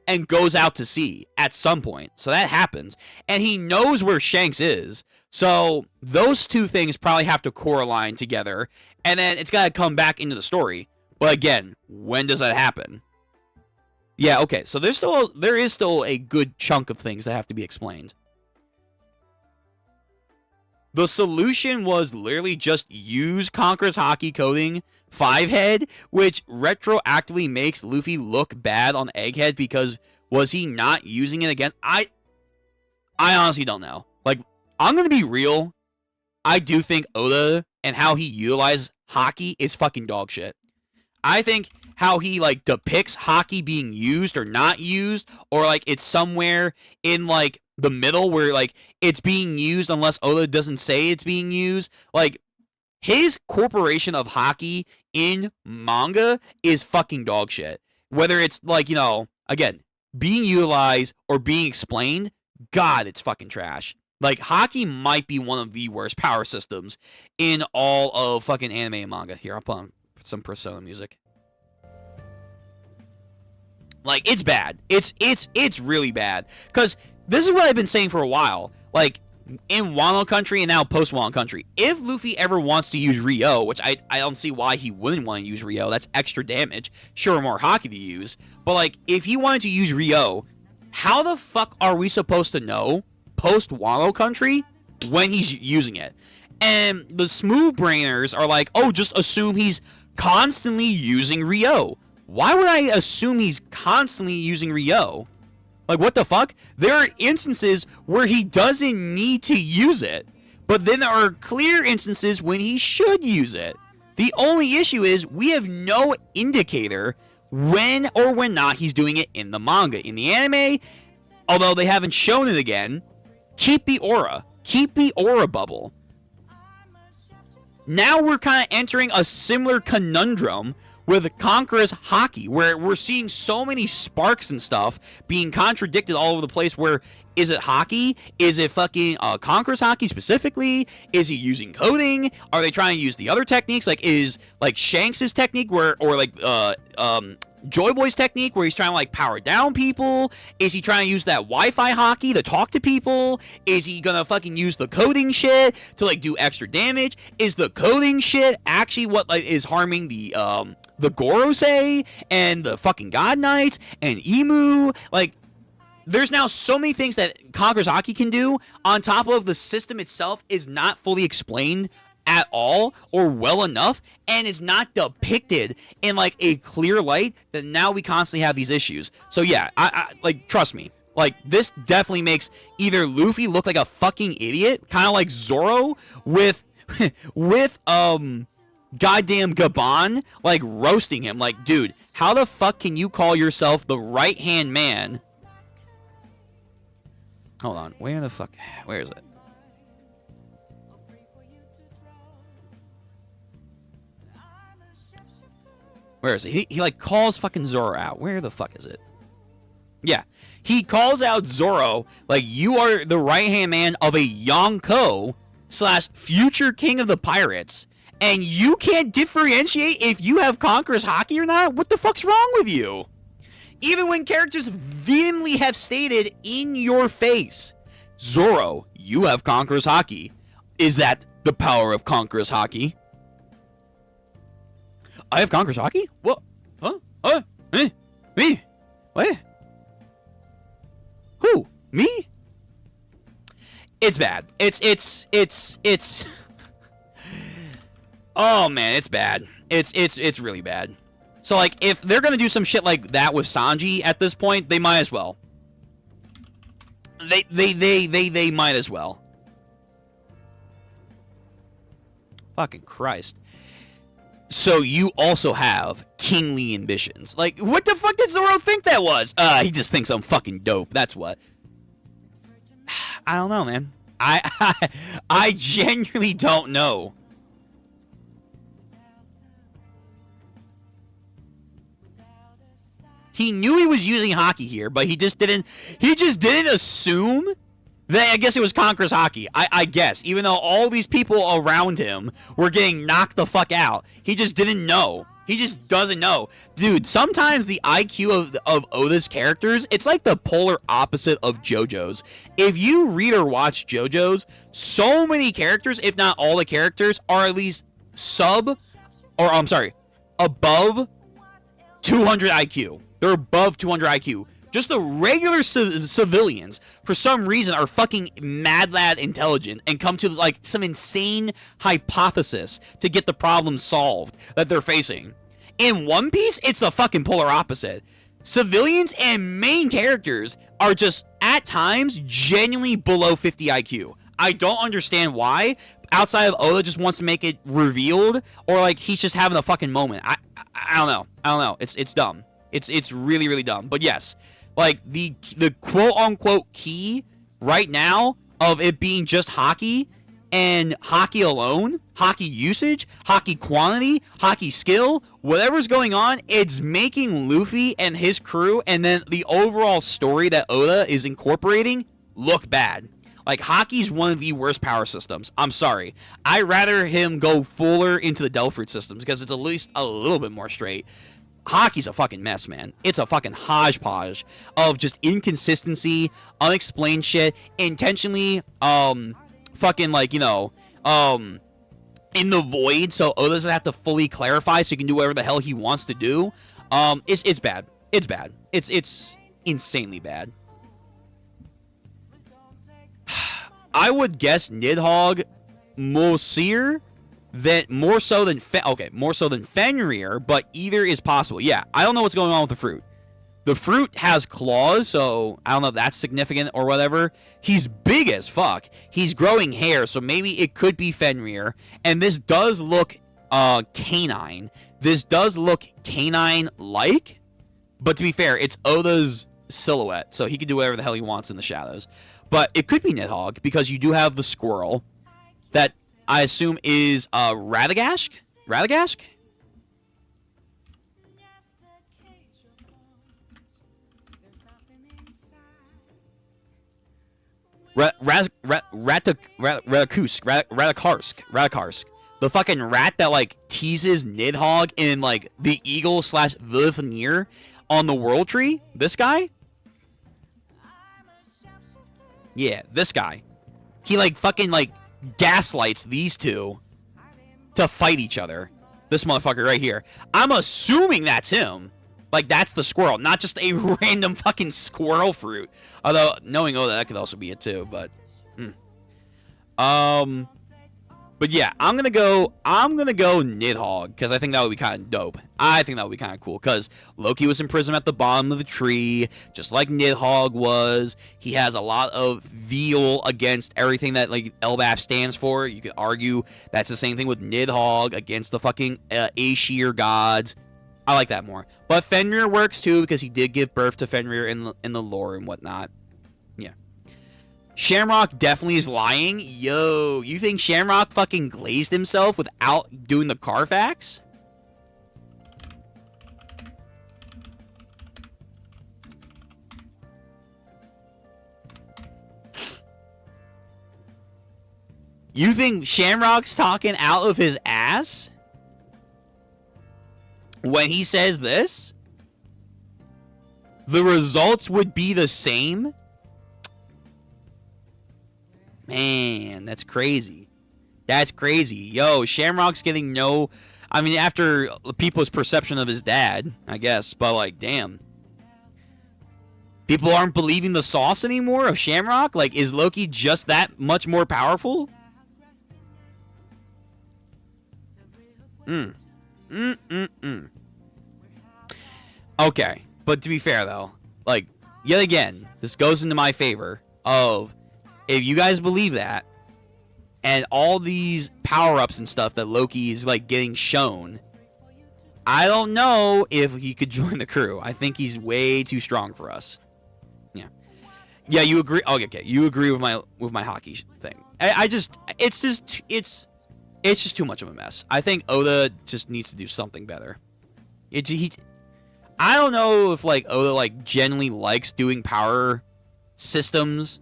Speaker 1: and goes out to sea at some point. So that happens. And he knows where Shanks is. So those two things probably have to correlate together. And then it's got to come back into the story. But again, when does that happen? Yeah, okay. So there is still a good chunk of things that have to be explained. The solution was literally just use Conqueror's Haki coding 5-head, which retroactively makes Luffy look bad on Egghead because was he not using it against... I honestly don't know. Like, I'm going to be real. I do think Oda and how he utilized Haki is fucking dog shit. I think how he, like, depicts Haki being used or not used, or, like, it's somewhere in, like, the middle where, like, it's being used unless Oda doesn't say it's being used. Like, his corporation of Haki in manga is fucking dog shit. Whether it's, like, you know, again, being utilized or being explained, God, it's fucking trash. Like, Haki might be one of the worst power systems in all of fucking anime and manga. Here, I'll put some Persona music. Like, it's bad. It's really bad. Because this is what I've been saying for a while. Like, in Wano Country and now post-Wano Country, if Luffy ever wants to use Rio, which I don't see why he wouldn't want to use Rio, that's extra damage, sure, more Haki to use, but, like, if he wanted to use Rio, how the fuck are we supposed to know post-Wano Country when he's using it? And the smooth brainers are like, oh, just assume he's constantly using Rio. Why would I assume he's constantly using Rio? Like, what the fuck? There are instances where he doesn't need to use it. But then there are clear instances when he should use it. The only issue is we have no indicator when or when not he's doing it in the manga. In the anime, although they haven't shown it again, keep the aura. Keep the aura bubble. Now we're kind of entering a similar conundrum with Conqueror's Haki, where we're seeing so many sparks and stuff being contradicted all over the place, where is it Haki? Is it fucking Conqueror's Haki specifically? Is he using coding? Are they trying to use the other techniques? Like, is like Shanks' technique where, or like Joy Boy's technique where he's trying to like power down people? Is he trying to use that Wi-Fi Haki to talk to people? Is he gonna fucking use the coding shit to like do extra damage? Is the coding shit actually what like is harming the Gorosei and the fucking God Knights and Emu? Like, there's now so many things that Conqueror's Haki can do, on top of the system itself is not fully explained at all or well enough, and it's not depicted in like a clear light, that now we constantly have these issues. So yeah, I like, trust me, like, this definitely makes either Luffy look like a fucking idiot, kind of like Zoro with goddamn Gaban, like, roasting him. Like, dude, how the fuck can you call yourself the right-hand man? Hold on, where the fuck, where is it? Where is it? He like calls fucking Zoro out. Where the fuck is it? Yeah, he calls out Zoro like, you are the right-hand man of a Yonko / future king of the pirates, and you can't differentiate if you have Conqueror's Haki or not? What the fuck's wrong with you? Even when characters vehemently have stated in your face, Zoro, you have Conqueror's Haki. Is that the power of Conqueror's Haki? I have Conqueror's Haki? What? Huh? Me? What? Who? Me? It's bad. It's oh man, it's bad. It's really bad. So like, if they're gonna do some shit like that with Sanji at this point, they might as well. They might as well. Fucking Christ. So you also have kingly ambitions. Like, what the fuck did Zoro think that was? He just thinks I'm fucking dope. That's what. I don't know, man. I genuinely don't know. He knew he was using Haki here, but he just didn't assume that, I guess it was Conqueror's Haki. I guess. Even though all these people around him were getting knocked the fuck out. He just didn't know. He just doesn't know. Dude, sometimes the IQ of Oda's characters, it's like the polar opposite of JoJo's. If you read or watch JoJo's, so many characters, if not all the characters, are at least above 200 IQ. They're above 200 IQ. Just the regular civilians, for some reason, are fucking mad lad intelligent and come to like some insane hypothesis to get the problem solved that they're facing. In One Piece, it's the fucking polar opposite. Civilians and main characters are just, at times, genuinely below 50 IQ. I don't understand why. Outside of Oda just wants to make it revealed, or like he's just having a fucking moment. I don't know. It's dumb. It's really, really dumb. But yes, like the quote-unquote key right now of it being just Haki and Haki alone, Haki usage, Haki quantity, Haki skill, whatever's going on, it's making Luffy and his crew and then the overall story that Oda is incorporating look bad. Like, Haki's one of the worst power systems. I'm sorry. I'd rather him go fuller into the Delphoid systems because it's at least a little bit more straight. Haki's a fucking mess, man. It's a fucking hodgepodge of just inconsistency, unexplained shit, intentionally, fucking, like, you know, in the void, so Oda doesn't have to fully clarify so he can do whatever the hell he wants to do. It's bad. It's bad. It's insanely bad. I would guess Nidhogg more so than Fenrir, but either is possible. Yeah, I don't know what's going on with the fruit. The fruit has claws, so I don't know if that's significant or whatever. He's big as fuck. He's growing hair, so maybe it could be Fenrir. And this does look canine. This does look canine-like, but to be fair, it's Oda's silhouette, so he can do whatever the hell he wants in the shadows. But it could be Nidhogg, because you do have the squirrel that I assume is Radagast? Radagast? Radakarsk. The fucking rat that, like, teases Nidhogg in, like, the eagle / Vilifenir on the World Tree? This guy? Yeah, this guy. He, like, fucking, like, gaslights these two to fight each other. This motherfucker right here. I'm assuming that's him. Like, that's the squirrel, not just a random fucking squirrel fruit. Although, knowing that could also be it too, but... But yeah, I'm gonna go Nidhogg, because I think that would be kind of dope. I think that would be kind of cool, because Loki was imprisoned at the bottom of the tree, just like Nidhogg was. He has a lot of zeal against everything that, like, Elbaf stands for. You could argue that's the same thing with Nidhogg against the fucking Aesir gods. I like that more. But Fenrir works too, because he did give birth to Fenrir in the lore and whatnot. Yeah. Shamrock definitely is lying. Yo, you think Shamrock fucking glazed himself without doing the Carfax? You think Shamrock's talking out of his ass when he says this? The results would be the same? Man, that's crazy. That's crazy. Yo, Shamrock's getting no... I mean, after people's perception of his dad, I guess. But, like, damn. People aren't believing the sauce anymore of Shamrock? Like, is Loki just that much more powerful? Okay, but to be fair, though, like, yet again, this goes into my favor of... If you guys believe that, and all these power-ups and stuff that Loki is, like, getting shown, I don't know if he could join the crew. I think he's way too strong for us. Yeah. Yeah, you agree? Okay, you agree with my hockey thing. It's just too much of a mess. I think Oda just needs to do something better. I don't know if, like, Oda, like, genuinely likes doing power systems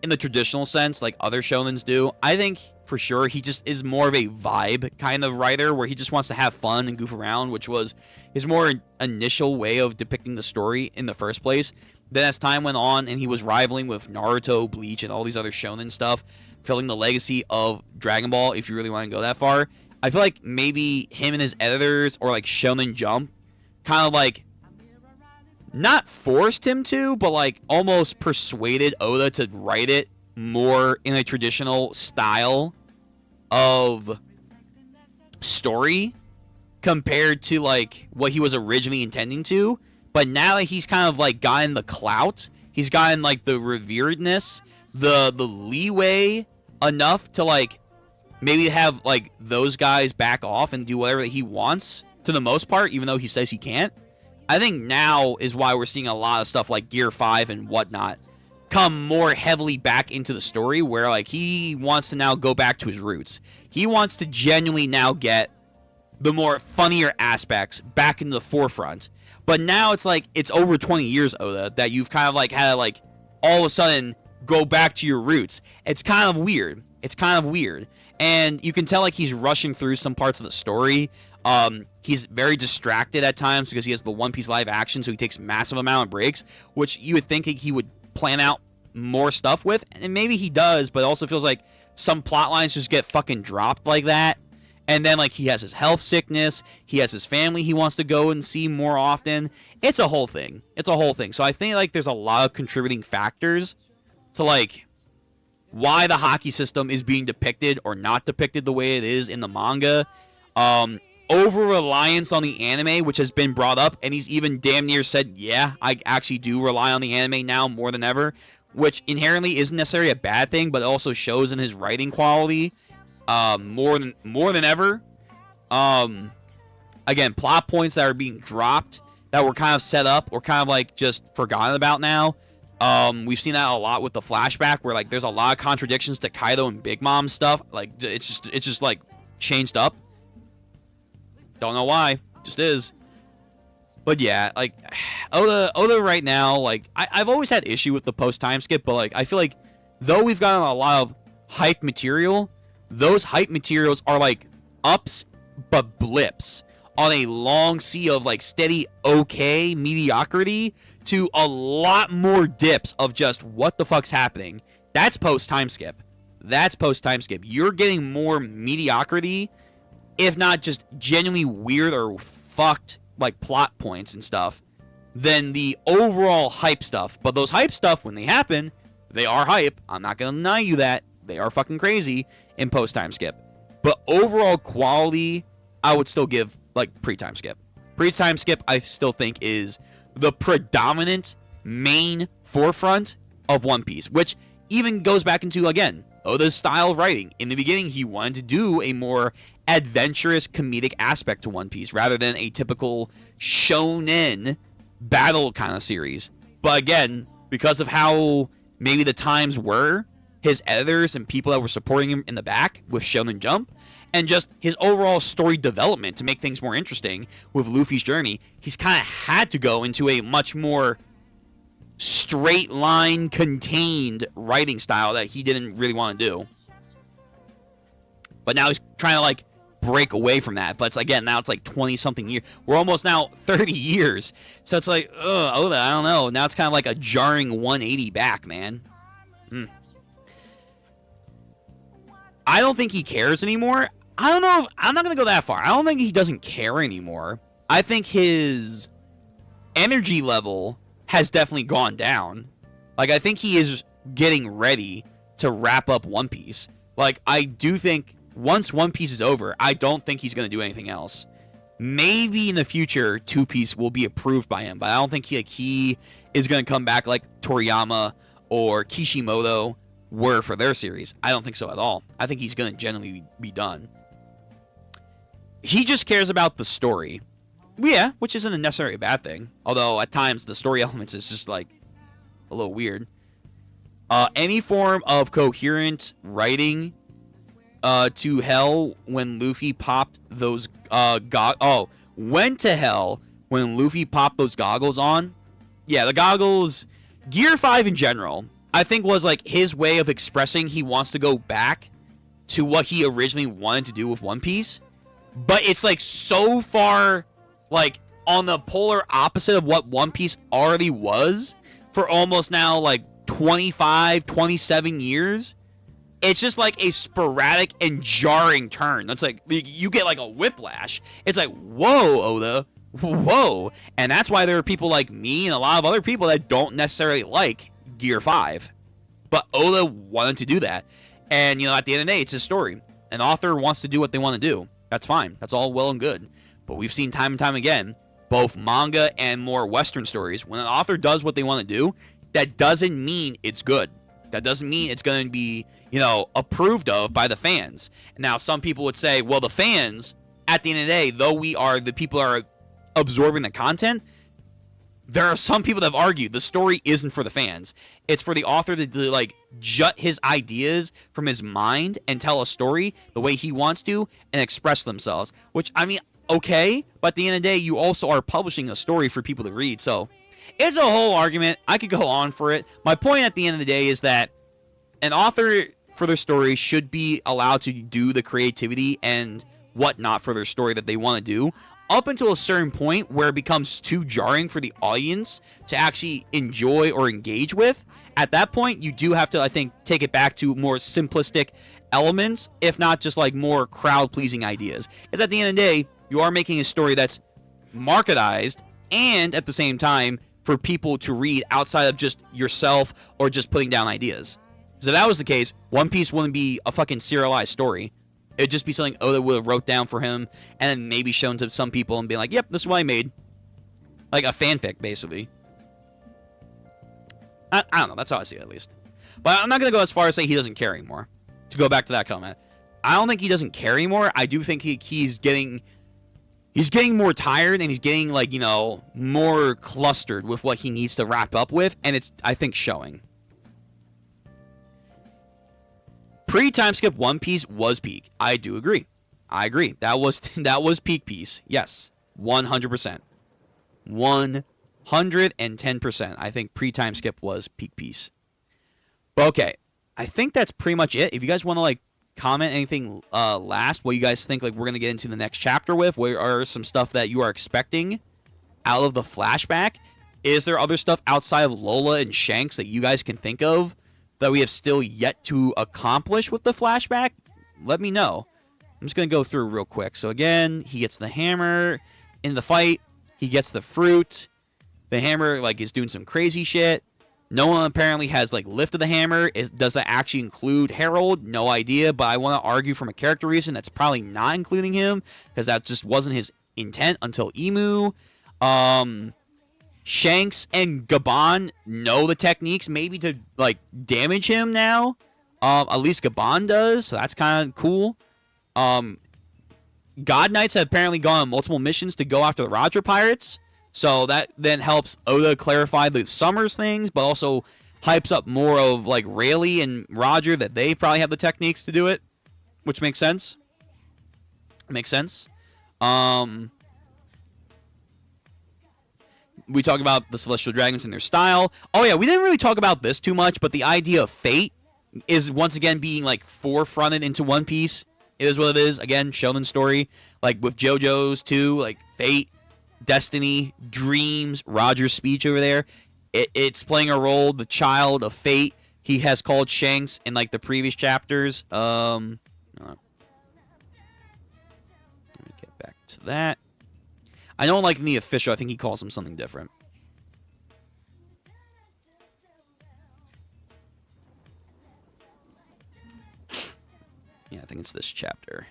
Speaker 1: in the traditional sense, like other shonens do. I think for sure he just is more of a vibe kind of writer, where he just wants to have fun and goof around, which was his more initial way of depicting the story in the first place. Then as time went on and he was rivaling with Naruto, Bleach, and all these other shonen stuff, filling the legacy of Dragon Ball, if you really want to go that far, I feel like maybe him and his editors, or like Shonen Jump, kind of like not forced him to, but like almost persuaded Oda to write it more in a traditional style of story compared to like what he was originally intending to. But now that he's kind of like gotten the clout, he's gotten like the reveredness, the leeway enough to like maybe have like those guys back off and do whatever that he wants to the most part, even though he says he can't. I think now is why we're seeing a lot of stuff like Gear 5 and whatnot come more heavily back into the story, where like he wants to now go back to his roots. He wants to genuinely now get the more funnier aspects back into the forefront. But now it's like it's over 20 years, Oda, that you've kind of like had to like all of a sudden go back to your roots. It's kind of weird. And you can tell like he's rushing through some parts of the story. He's very distracted at times because he has the One Piece live action, so he takes massive amount of breaks, which you would think he would plan out more stuff with, and maybe he does, but it also feels like some plot lines just get fucking dropped like that. And then like he has his health sickness, he has his family he wants to go and see more often. It's a whole thing. So I think like there's a lot of contributing factors to like why the hockey system is being depicted or not depicted the way it is in the manga. over-reliance on the anime, which has been brought up, and he's even damn near said, yeah, I actually do rely on the anime now more than ever, which inherently isn't necessarily a bad thing, but it also shows in his writing quality more than ever. Again, plot points that are being dropped that were kind of set up or kind of like just forgotten about now. We've seen that a lot with the flashback where like there's a lot of contradictions to Kaido and Big Mom stuff. Like it's just like changed up. Don't know why, just is. But yeah, like Oda right now, like I've always had issue with the post time skip, but like I feel like though we've gotten a lot of hype material, those hype materials are like ups but blips on a long sea of like steady okay mediocrity to a lot more dips of just what the fuck's happening. That's post time skip. That's post time skip. You're getting more mediocrity, if not just genuinely weird or fucked like plot points and stuff, than the overall hype stuff. But those hype stuff, when they happen, they are hype. I'm not gonna deny you that. They are fucking crazy in post time skip. But overall quality, I would still give like pre-time skip. Pre-time skip, I still think, is the predominant main forefront of One Piece, which even goes back into, again, Oda's style of writing. In the beginning, he wanted to do a more adventurous comedic aspect to One Piece rather than a typical shonen battle kind of series. But again, because of how maybe the times were, his editors and people that were supporting him in the back with Shonen Jump, and just his overall story development to make things more interesting with Luffy's journey, he's kind of had to go into a much more straight line contained writing style that he didn't really want to do. But now he's trying to like break away from that. But it's again, now it's like 20 something years. We're almost now 30 years. So it's like, Oda, I don't know. Now it's kind of like a jarring 180 back, man. I don't think he cares anymore. I don't know. I'm not going to go that far. I don't think he doesn't care anymore. I think his energy level has definitely gone down. Like, I think he is getting ready to wrap up One Piece. Like, I do think once One Piece is over, I don't think he's going to do anything else. Maybe in the future, Two Piece will be approved by him, but I don't think he is going to come back like Toriyama or Kishimoto were for their series. I don't think so at all. I think he's going to generally be done. He just cares about the story. Yeah, which isn't necessarily a bad thing. Although, at times, the story elements is just, like, a little weird. Any form of coherent writing to hell when Luffy popped those went to hell when Luffy popped those goggles on. Yeah, the goggles... Gear 5 in general, I think was, like, his way of expressing he wants to go back to what he originally wanted to do with One Piece. But it's, like, so far, like, on the polar opposite of what One Piece already was for almost now, like, 25, 27 years. It's just, like, a sporadic and jarring turn. That's, like, you get, like, a whiplash. It's like, whoa, Oda, whoa. And that's why there are people like me and a lot of other people that don't necessarily like Gear 5. But Oda wanted to do that. And, you know, at the end of the day, it's his story. An author wants to do what they want to do. That's fine. That's all well and good. But we've seen time and time again, both manga and more Western stories, when an author does what they want to do, that doesn't mean it's good. That doesn't mean it's going to be, you know, approved of by the fans. Now, some people would say, well, the fans, at the end of the day, though we are the people that are absorbing the content, there are some people that have argued the story isn't for the fans. It's for the author to like jut his ideas from his mind and tell a story the way he wants to and express themselves. Which, I mean, okay, but at the end of the day, you also are publishing a story for people to read. So it's a whole argument. I could go on for it. My point at the end of the day is that an author for their story should be allowed to do the creativity and whatnot for their story that they want to do, up until a certain point where it becomes too jarring for the audience to actually enjoy or engage with. At that point, you do have to, I think, take it back to more simplistic elements, if not just like more crowd-pleasing ideas. Because at the end of the day, you are making a story that's marketized and at the same time for people to read outside of just yourself or just putting down ideas. So if that was the case, One Piece wouldn't be a fucking serialized story. It'd just be something Oda would have wrote down for him and then maybe shown to some people and be like, yep, this is what I made. Like a fanfic, basically. I don't know. That's how I see it, at least. But I'm not going to go as far as say he doesn't care anymore. To go back to that comment. I don't think he doesn't care anymore. I do think he's getting more tired and he's getting, like, you know, more clustered with what he needs to wrap up with. And it's, I think, showing. Pre-time skip One Piece was peak. I do agree. I agree. That was peak piece. Yes. 100%. 110%. I think pre-time skip was peak piece. But okay. I think that's pretty much it. If you guys want to, like, comment anything last, what you guys think, like, we're going to get into the next chapter with, what are some stuff that you are expecting out of the flashback? Is there other stuff outside of Lola and Shanks that you guys can think of that we have still yet to accomplish with the flashback? Let me know. I'm just going to go through real quick. So again, he gets the hammer in the fight. He gets the fruit. The hammer, like, is doing some crazy shit. No one apparently has, like, lifted the hammer. Does that actually include Harold? No idea, but I want to argue from a character reason that's probably not including him because that just wasn't his intent until Emu. Shanks and Gabon know the techniques maybe to, like, damage him now. At least Gabon does, so that's kind of cool. God Knights have apparently gone on multiple missions to go after the Roger Pirates. So that then helps Oda clarify the Summers things, but also hypes up more of, like, Rayleigh and Roger that they probably have the techniques to do it, which makes sense. Makes sense. We talk about the Celestial Dragons and their style. Oh, yeah, we didn't really talk about this too much, but the idea of fate is once again being, like, forefronted into One Piece. It is what it is. Again, shonen story. Like, with JoJo's, too, like, fate. Destiny, dreams, Roger's speech over there. It's playing a role. The child of fate. He has called Shanks in, like, the previous chapters. Let me get back to that. I don't like in the official. I think he calls him something different. Yeah, I think it's this chapter.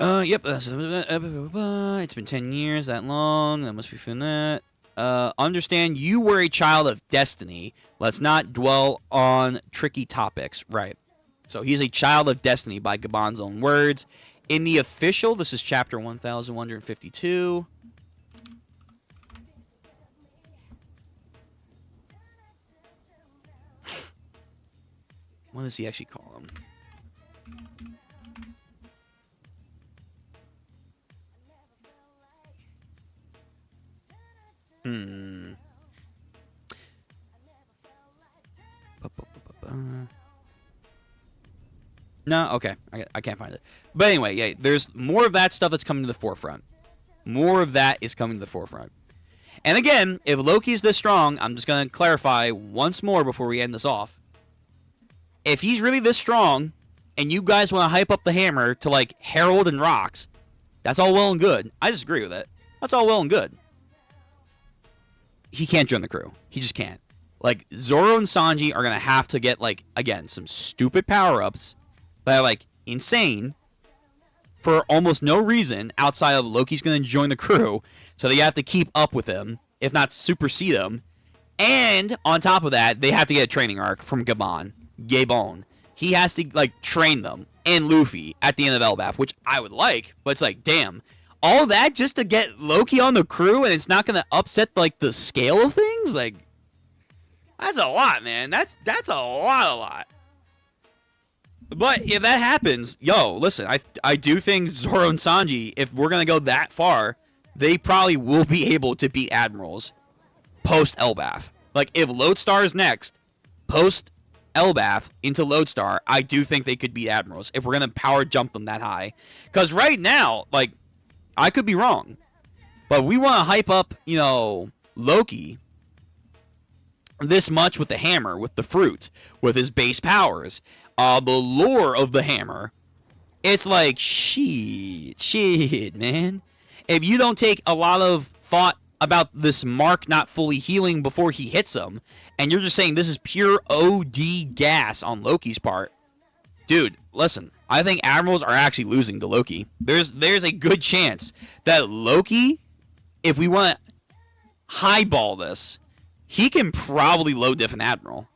Speaker 1: Yep. It's been 10 years, that long. That must be from that. Understand you were a child of destiny. Let's not dwell on tricky topics. Right. So he's a child of destiny by Gabon's own words. In the official, this is chapter 1152. What does he actually call him? No, okay. I can't find it. But anyway, yeah, there's more of that stuff that's coming to the forefront. More of that is coming to the forefront. And again, if Loki's this strong, I'm just going to clarify once more before we end this off. If he's really this strong, and you guys want to hype up the hammer to, like, Harold and Rocks, that's all well and good. I disagree with it. That's all well and good. He can't join the crew. He just can't. Like, Zoro and Sanji are going to have to get, like, again, some stupid power-ups that are, like, insane for almost no reason outside of Loki's going to join the crew. So they have to keep up with him, if not supersede him. And on top of that, they have to get a training arc from Gabon. He has to, like, train them and Luffy at the end of Elbaf, which I would like, but it's like, damn. All that just to get Loki on the crew and it's not going to upset, like, the scale of things? Like, that's a lot, man. That's a lot. But if that happens, yo, listen, I do think Zoro and Sanji, if we're going to go that far, they probably will be able to beat Admirals post-Elbaf. Like, if Lodestar is next, post-Elbaf into Lodestar, I do think they could beat Admirals if we're going to power jump them that high. Because right now, like, I could be wrong, but we want to hype up, you know, Loki this much with the hammer, with the fruit, with his base powers, the lore of the hammer. It's like, shit, man. If you don't take a lot of thought about this mark not fully healing before he hits him, and you're just saying this is pure OD gas on Loki's part. Dude, listen, I think Admirals are actually losing to Loki. There's a good chance that Loki, if we want to highball this, he can probably low diff an Admiral.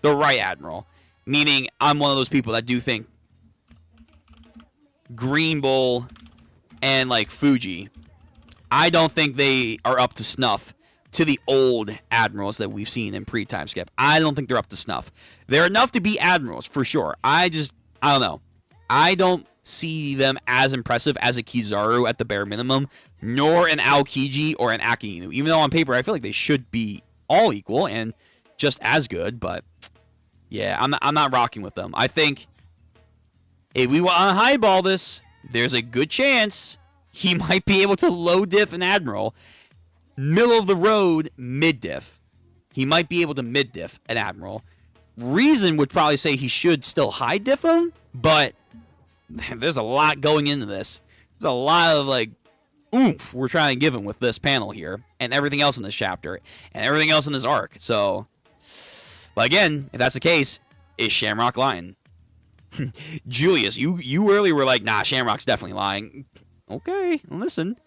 Speaker 1: The right Admiral. Meaning, I'm one of those people that do think Green Bull and, like, Fuji, I don't think they are up to snuff to the old Admirals that we've seen in pre-time skip. I don't think they're up to snuff. They're enough to be Admirals, for sure. I don't know. I don't see them as impressive as a Kizaru at the bare minimum, nor an Aokiji or an Akainu. Even though on paper, I feel like they should be all equal and just as good, but yeah, I'm not rocking with them. I think if we want to highball this, there's a good chance he might be able to low diff an Admiral. Middle of the road, mid diff. He might be able to mid diff an Admiral. Reason would probably say he should still high diff him, but there's a lot going into this. There's a lot of, like, oomph we're trying to give him with this panel here, and everything else in this chapter, and everything else in this arc. So, but again, if that's the case, is Shamrock lying? Julius, you earlier were like, nah, Shamrock's definitely lying. Okay, listen.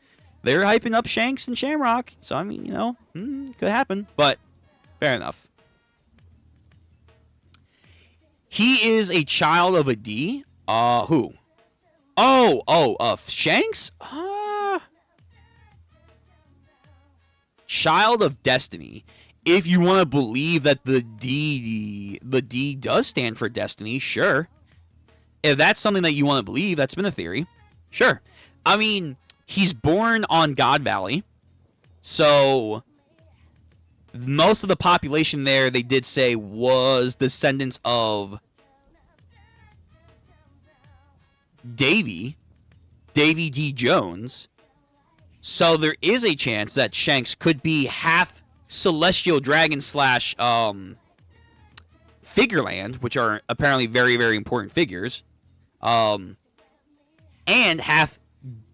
Speaker 1: They're hyping up Shanks and Shamrock, so, I mean, you know, could happen, but fair enough. He is a child of a D? Who? Shanks? Child of Destiny. If you want to believe that the D does stand for Destiny, sure. If that's something that you want to believe, that's been a theory. Sure. I mean, he's born on God Valley, so most of the population there, they did say, was descendants of Davy D. Jones. So there is a chance that Shanks could be half Celestial Dragon / Figureland, which are apparently very, very important figures, and half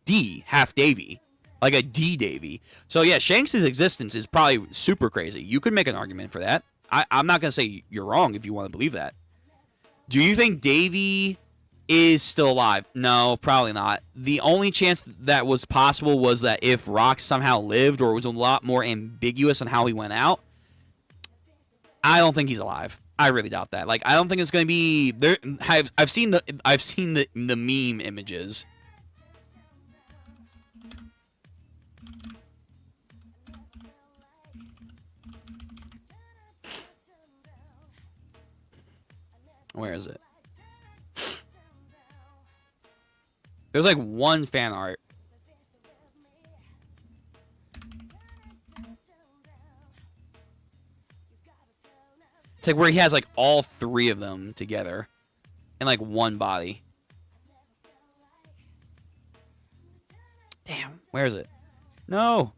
Speaker 1: Davy, like a D Davy. So yeah, Shanks' existence is probably super crazy. You could make an argument for that. I'm not going to say you're wrong if you want to believe that. Do you think Davy is still alive? No, probably not. The only chance that was possible was that if Rock somehow lived, or it was a lot more ambiguous on how he went out. I don't think he's alive. I really doubt that. Like, I don't think it's going to be there. I've seen the meme images. Where is it? There's like one fan art. It's like where he has like all three of them together in like one body. Damn, where is it? No.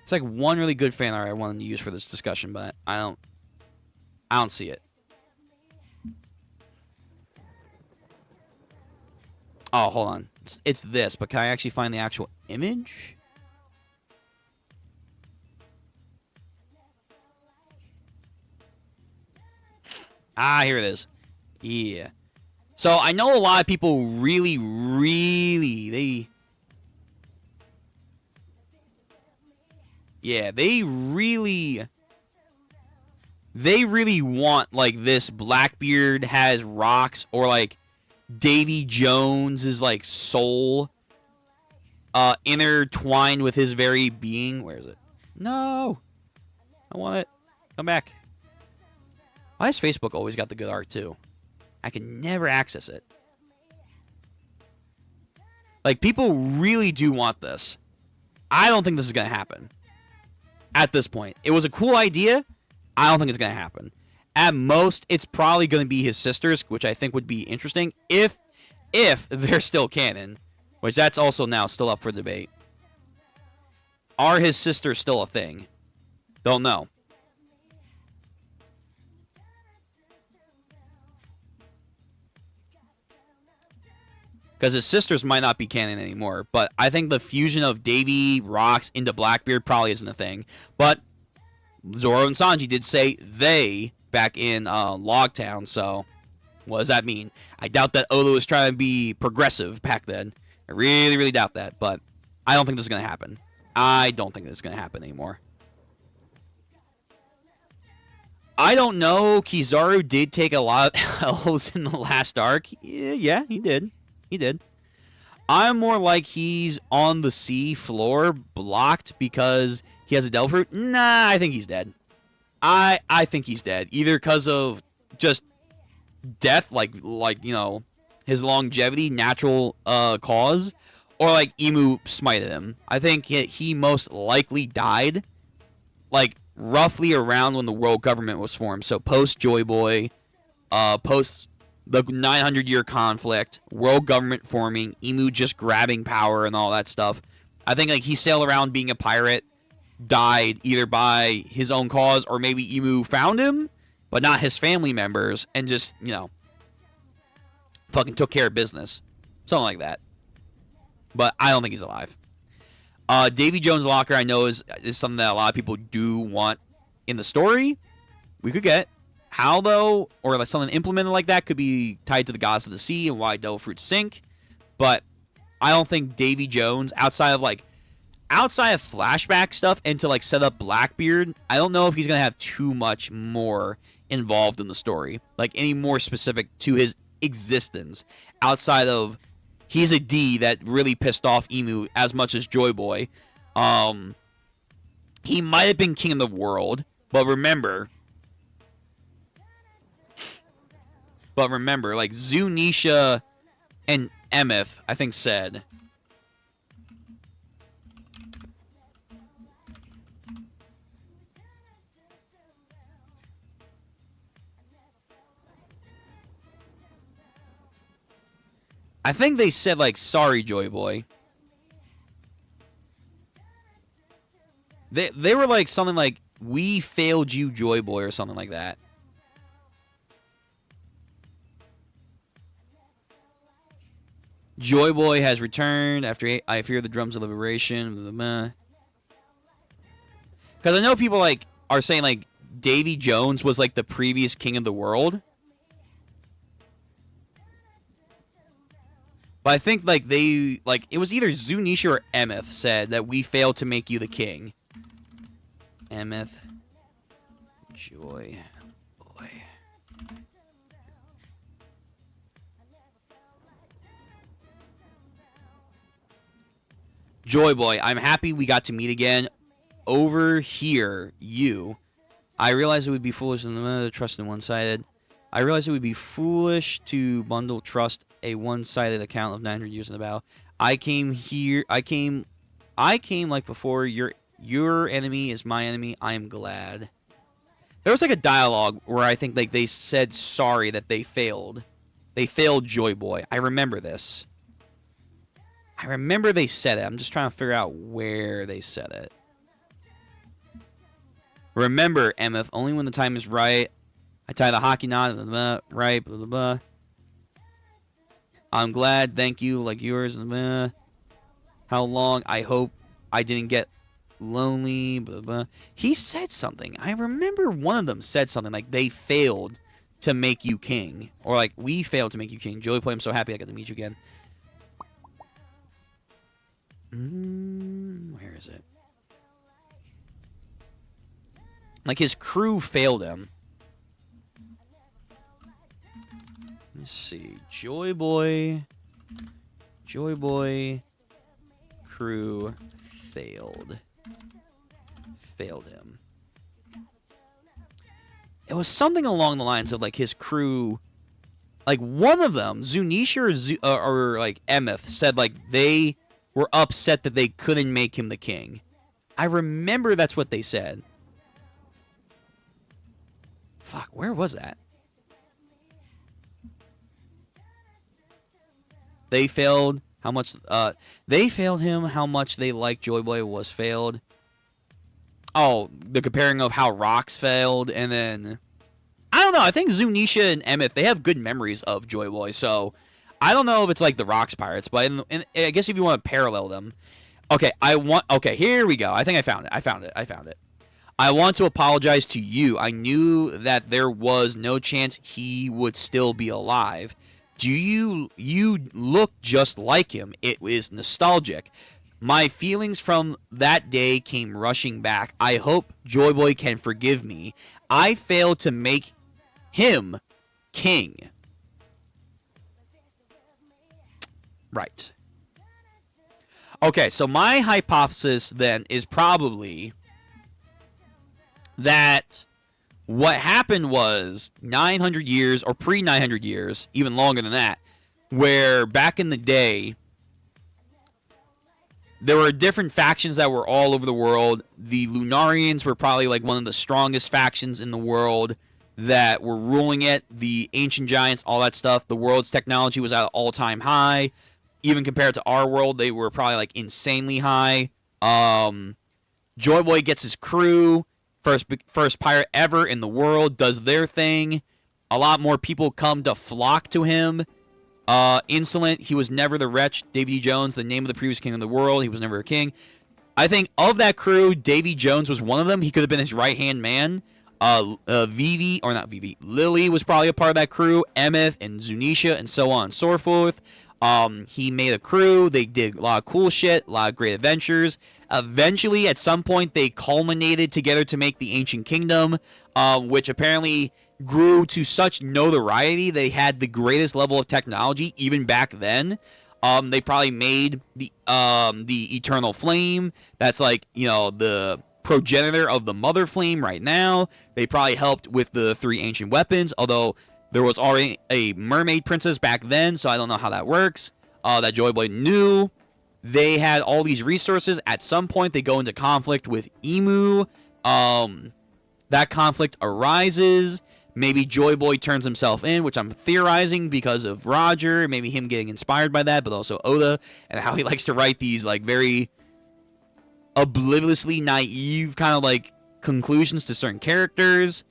Speaker 1: It's like one really good fan art I wanted to use for this discussion, but I don't see it. Oh, hold on. It's this, but can I actually find the actual image? Ah, here it is. Yeah. So I know a lot of people really they really want like this Blackbeard has rocks, or like Davy Jones is like soul intertwined with his very being. Where is it? No. I want it. Come back. Why has Facebook always got the good art too? I can never access it. Like, people really do want this. I don't think this is going to happen. At this point. It was a cool idea. I don't think it's going to happen. At most, it's probably going to be his sisters, which I think would be interesting if they're still canon, which that's also now still up for debate. Are his sisters still a thing? Don't know. because his sisters might not be canon anymore. But I think the fusion of Davy, Rox into Blackbeard probably isn't a thing. But Zoro and Sanji did say they back in Logtown, so what does that mean? I doubt that Oda was trying to be progressive back then. I really, really doubt that, but I don't think this is going to happen. I don't think this is going to happen anymore. I don't know. Kizaru did take a lot of L's in the last arc. Yeah, he did. He did. I'm more like he's on the sea floor, blocked because he has a devil fruit. Nah, I think he's dead. I think he's dead. Either because of just death, like you know, his longevity, natural cause, or like Imu smited him. I think he most likely died, like roughly around when the world government was formed. So post Joy Boy, post the 900-year conflict, world government forming, Imu just grabbing power and all that stuff. I think like he sailed around being a pirate, died either by his own cause or maybe Imu found him, but not his family members, and just, you know, fucking took care of business. Something like that. But I don't think he's alive. Davy Jones' locker, I know, is something that a lot of people do want in the story. We could get. How, though, or like something implemented like that could be tied to the gods of the sea and why devil fruits sink. But I don't think Davy Jones, outside of flashback stuff and to like set up Blackbeard, I don't know if he's going to have too much more involved in the story. Like any more specific to his existence outside of he's a D that really pissed off Imu as much as Joy Boy. He might have been king of the world, but remember, like Zunisha and Emeth, I think, said they said, like, sorry, Joy Boy. They were like something like, we failed you, Joy Boy, or something like that. Joy Boy has returned after I fear the drums of liberation. Because I know people like are saying like Davy Jones was like the previous king of the world. But I think like it was either Zunisha or Emeth said that we failed to make you the king. Emeth, Joy Boy. Joy Boy, I'm happy we got to meet again. Over here, you. I realize it would be foolish to trust in one-sided. I realize it would be foolish to bundle trust a one-sided account of 900 years in the battle. I came like before. Your enemy is my enemy. I am glad. There was like a dialogue where I think like they said sorry that they failed. They failed Joy Boy. I remember this. I remember they said it. I'm just trying to figure out where they said it. Remember, Emeth, only when the time is right. I tie the hockey knot, blah, blah, right, blah, blah, blah. I'm glad, thank you, like yours, blah, blah. How long? I hope I didn't get lonely, blah, blah. He said something. I remember one of them said something like they failed to make you king. Or like, we failed to make you king. Joey Boy, I'm so happy I got to meet you again. Where is it? Like his crew failed him. Let's see. Joy Boy crew failed him. It was something along the lines of like his crew, like one of them, Zunisha or like Emeth, said like they were upset that they couldn't make him the king. I remember that's what they said. Fuck, where was that? They failed how much they failed him, how much they liked Joy Boy was failed. Oh, the comparing of how Rox failed, and then I don't know, I think Zunisha and Emeth, they have good memories of Joy Boy, so I don't know if it's like the Rocks Pirates, but I guess if you want to parallel them. Okay, okay, here we go. I think I found it. I want to apologize to you. I knew that there was no chance he would still be alive. You look just like him. It is nostalgic. My feelings from that day came rushing back. I hope Joy Boy can forgive me. I failed to make him king. Right. Okay, so my hypothesis then is probably that what happened was 900 years or pre-900 years, even longer than that, where back in the day, there were different factions that were all over the world. The Lunarians were probably like one of the strongest factions in the world that were ruling it. The Ancient Giants, all that stuff. The world's technology was at an all-time high. Even compared to our world, they were probably like insanely high. Joy Boy gets his crew. First pirate ever in the world, does their thing. A lot more people come to flock to him. Insolent, he was never the wretch. Davy Jones, the name of the previous king of the world, he was never a king. I think of that crew, Davy Jones was one of them. He could have been his right-hand man. Lily was probably a part of that crew. Emeth and Zunisha and so on and so forth. He made a crew. They did a lot of cool shit, a lot of great adventures. Eventually, at some point, they culminated together to make the Ancient Kingdom, which apparently grew to such notoriety. They had the greatest level of technology even back then. They probably made the Eternal Flame. That's like, the progenitor of the Mother Flame right now. They probably helped with the 3 ancient weapons, although there was already a mermaid princess back then, so I don't know how that works. That Joy Boy knew. They had all these resources. At some point, they go into conflict with Emu. That conflict arises. Maybe Joy Boy turns himself in, which I'm theorizing because of Roger. Maybe him getting inspired by that, but also Oda and how he likes to write these like very obliviously naive kind of like conclusions to certain characters.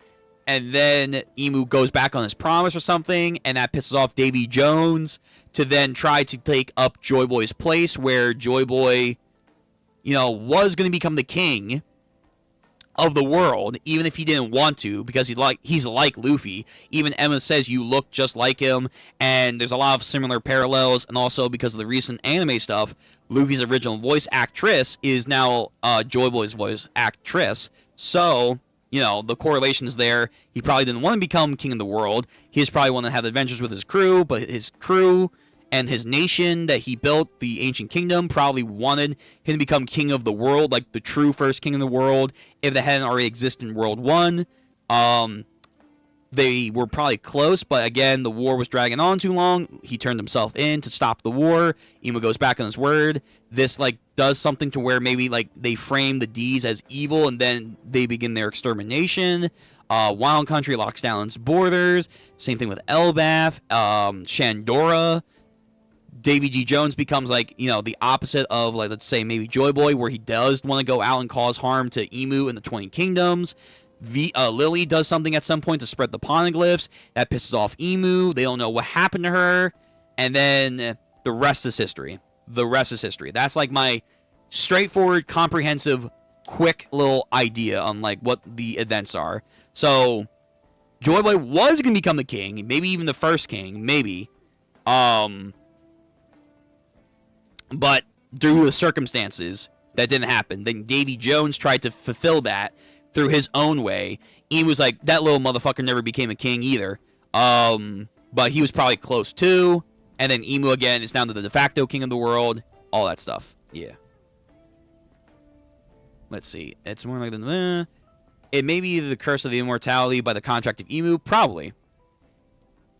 Speaker 1: And then Emu goes back on his promise or something, and that pisses off Davy Jones to then try to take up Joy Boy's place, where Joy Boy, was going to become the king of the world, even if he didn't want to, because he's like Luffy. Even Emma says you look just like him, and there's a lot of similar parallels, and also because of the recent anime stuff, Luffy's original voice actress is now Joy Boy's voice actress. So the correlation is there. He probably didn't want to become king of the world. He just probably wanted to have adventures with his crew, but his crew and his nation that he built, the Ancient Kingdom, probably wanted him to become king of the world, like the true first king of the world, if that hadn't already existed in World 1. They were probably close, but again, the war was dragging on too long. He turned himself in to stop the war. Emu goes back on his word. This does something to where maybe they frame the D's as evil, and then they begin their extermination. Wild Country locks down its borders. Same thing with Elbaf. Shandora. Davy G. Jones becomes the opposite of let's say maybe Joy Boy, where he does want to go out and cause harm to Emu and the 20 Kingdoms. Lily does something at some point to spread the poneglyphs. That pisses off Emu. They don't know what happened to her. And then the rest is history. That's my straightforward, comprehensive, quick little idea on what the events are. So Joy Boy was going to become the king, maybe even the first king, maybe. But due to the circumstances, that didn't happen. Then Davy Jones tried to fulfill that through his own way. He was like, that little motherfucker never became a king either. But he was probably close too. And then Emu again is now the de facto king of the world. All that stuff. Yeah. Let's see. It's more like the... It may be the curse of the immortality by the contract of Emu. Probably.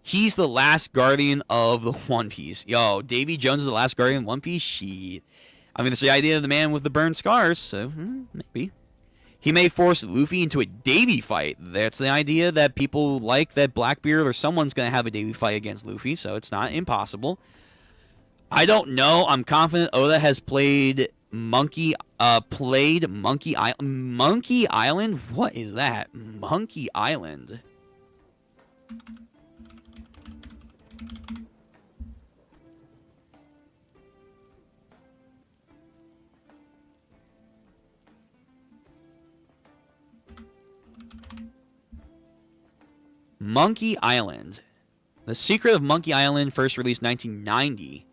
Speaker 1: He's the last guardian of the One Piece. Yo, Davy Jones is the last guardian of One Piece? Shit. I mean, it's the idea of the man with the burned scars, so maybe. He may force Luffy into a Davy fight. That's the idea that people like, that Blackbeard or someone's going to have a Davy fight against Luffy, so it's not impossible. I don't know. I'm confident Oda has played Monkey Island. Monkey Island? What is that? Monkey Island. Monkey Island. The Secret of Monkey Island, first released 1990.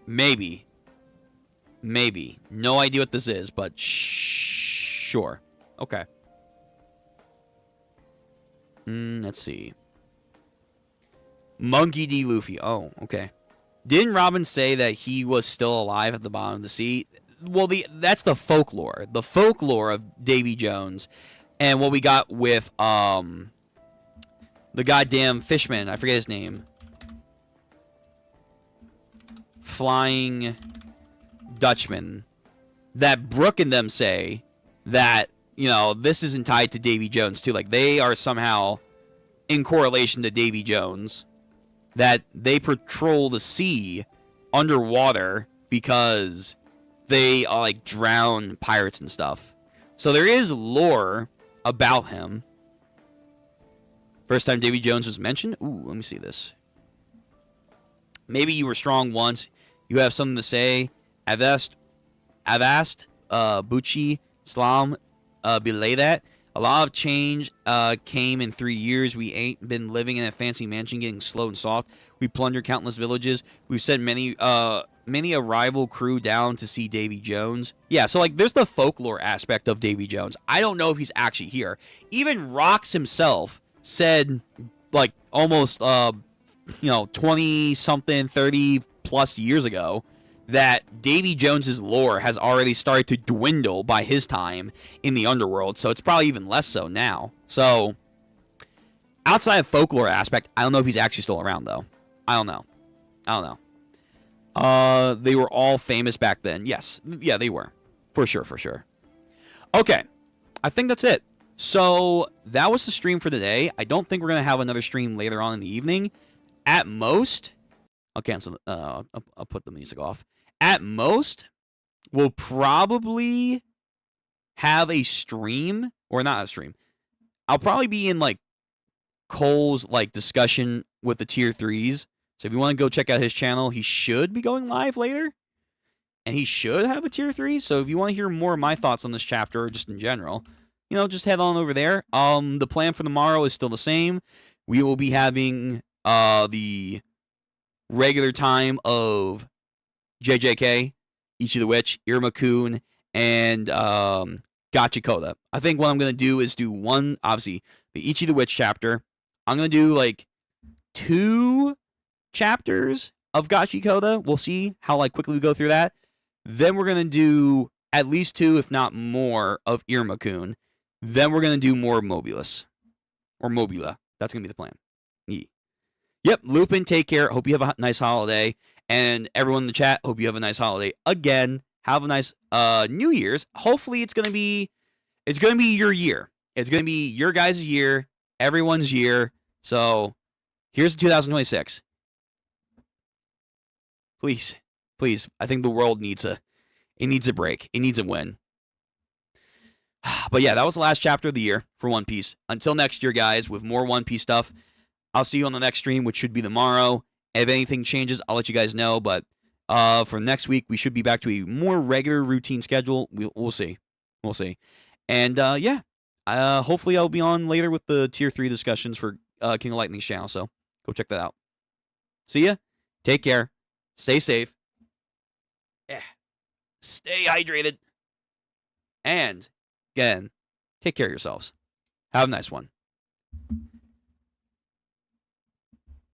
Speaker 1: Maybe. No idea what this is, but sure. Okay. Let's see. Monkey D. Luffy. Oh, okay. Didn't Robin say that he was still alive at the bottom of the sea? Well, that's the folklore. The folklore of Davy Jones. And what we got with the goddamn fishman. I forget his name. Flying Dutchman. That Brooke and them say that, you know, this isn't tied to Davy Jones, too. Like, they are somehow in correlation to Davy Jones. That they patrol the sea underwater because they like drown pirates and stuff. So there is lore about him. First time Davy Jones was mentioned. Ooh, let me see this. Maybe you were strong once. You have something to say. Avast, Bucci, Slam, belay that. A lot of change came in 3 years. We ain't been living in a fancy mansion getting slow and soft. We plundered countless villages. We've sent many a rival crew down to see Davy Jones. Yeah, so like there's the folklore aspect of Davy Jones. I don't know if he's actually here. Even Rox himself said like almost 20 something 30 plus years ago that Davy Jones's lore has already started to dwindle by his time in the underworld, so it's probably even less so now. So, outside of folklore aspect, I don't know if he's actually still around, though. I don't know. They were all famous back then. Yes. Yeah, they were. For sure. Okay. I think that's it. So, that was the stream for today. I don't think we're going to have another stream later on in the evening. At most... I'll cancel. I'll put the music off. At most, we'll probably have a stream, or not a stream. I'll probably be in like Cole's like discussion with the tier 3s. So if you want to go check out his channel, he should be going live later, and he should have a tier 3. So if you want to hear more of my thoughts on this chapter, or just in general, you know, just head on over there. The plan for tomorrow is still the same. We will be having the regular time of JJK, Ichi the Witch, Iruma-kun, and Gachikoda. I think what I'm going to do is do one, obviously, the Ichi the Witch chapter. I'm going to do like 2 chapters of Gachikoda. We'll see how like quickly we go through that. Then we're going to do at least 2, if not more, of Iruma-kun. Then we're going to do more of Mobulus. Or Mobula. That's going to be the plan. Yeah. Yep, Lupin, take care. Hope you have a nice holiday. And everyone in the chat, hope you have a nice holiday. Again, have a nice New Year's. Hopefully it's gonna be your year. It's gonna be your guys' year, everyone's year. So here's 2026. Please. I think the world needs a break. It needs a win. But yeah, that was the last chapter of the year for One Piece. Until next year, guys, with more One Piece stuff. I'll see you on the next stream, which should be tomorrow. If anything changes, I'll let you guys know. But for next week, we should be back to a more regular routine schedule. We'll see. And yeah, hopefully I'll be on later with the tier 3 discussions for King of Lightning's channel. So go check that out. See ya. Take care. Stay safe. Yeah. Stay hydrated. And again, take care of yourselves. Have a nice one.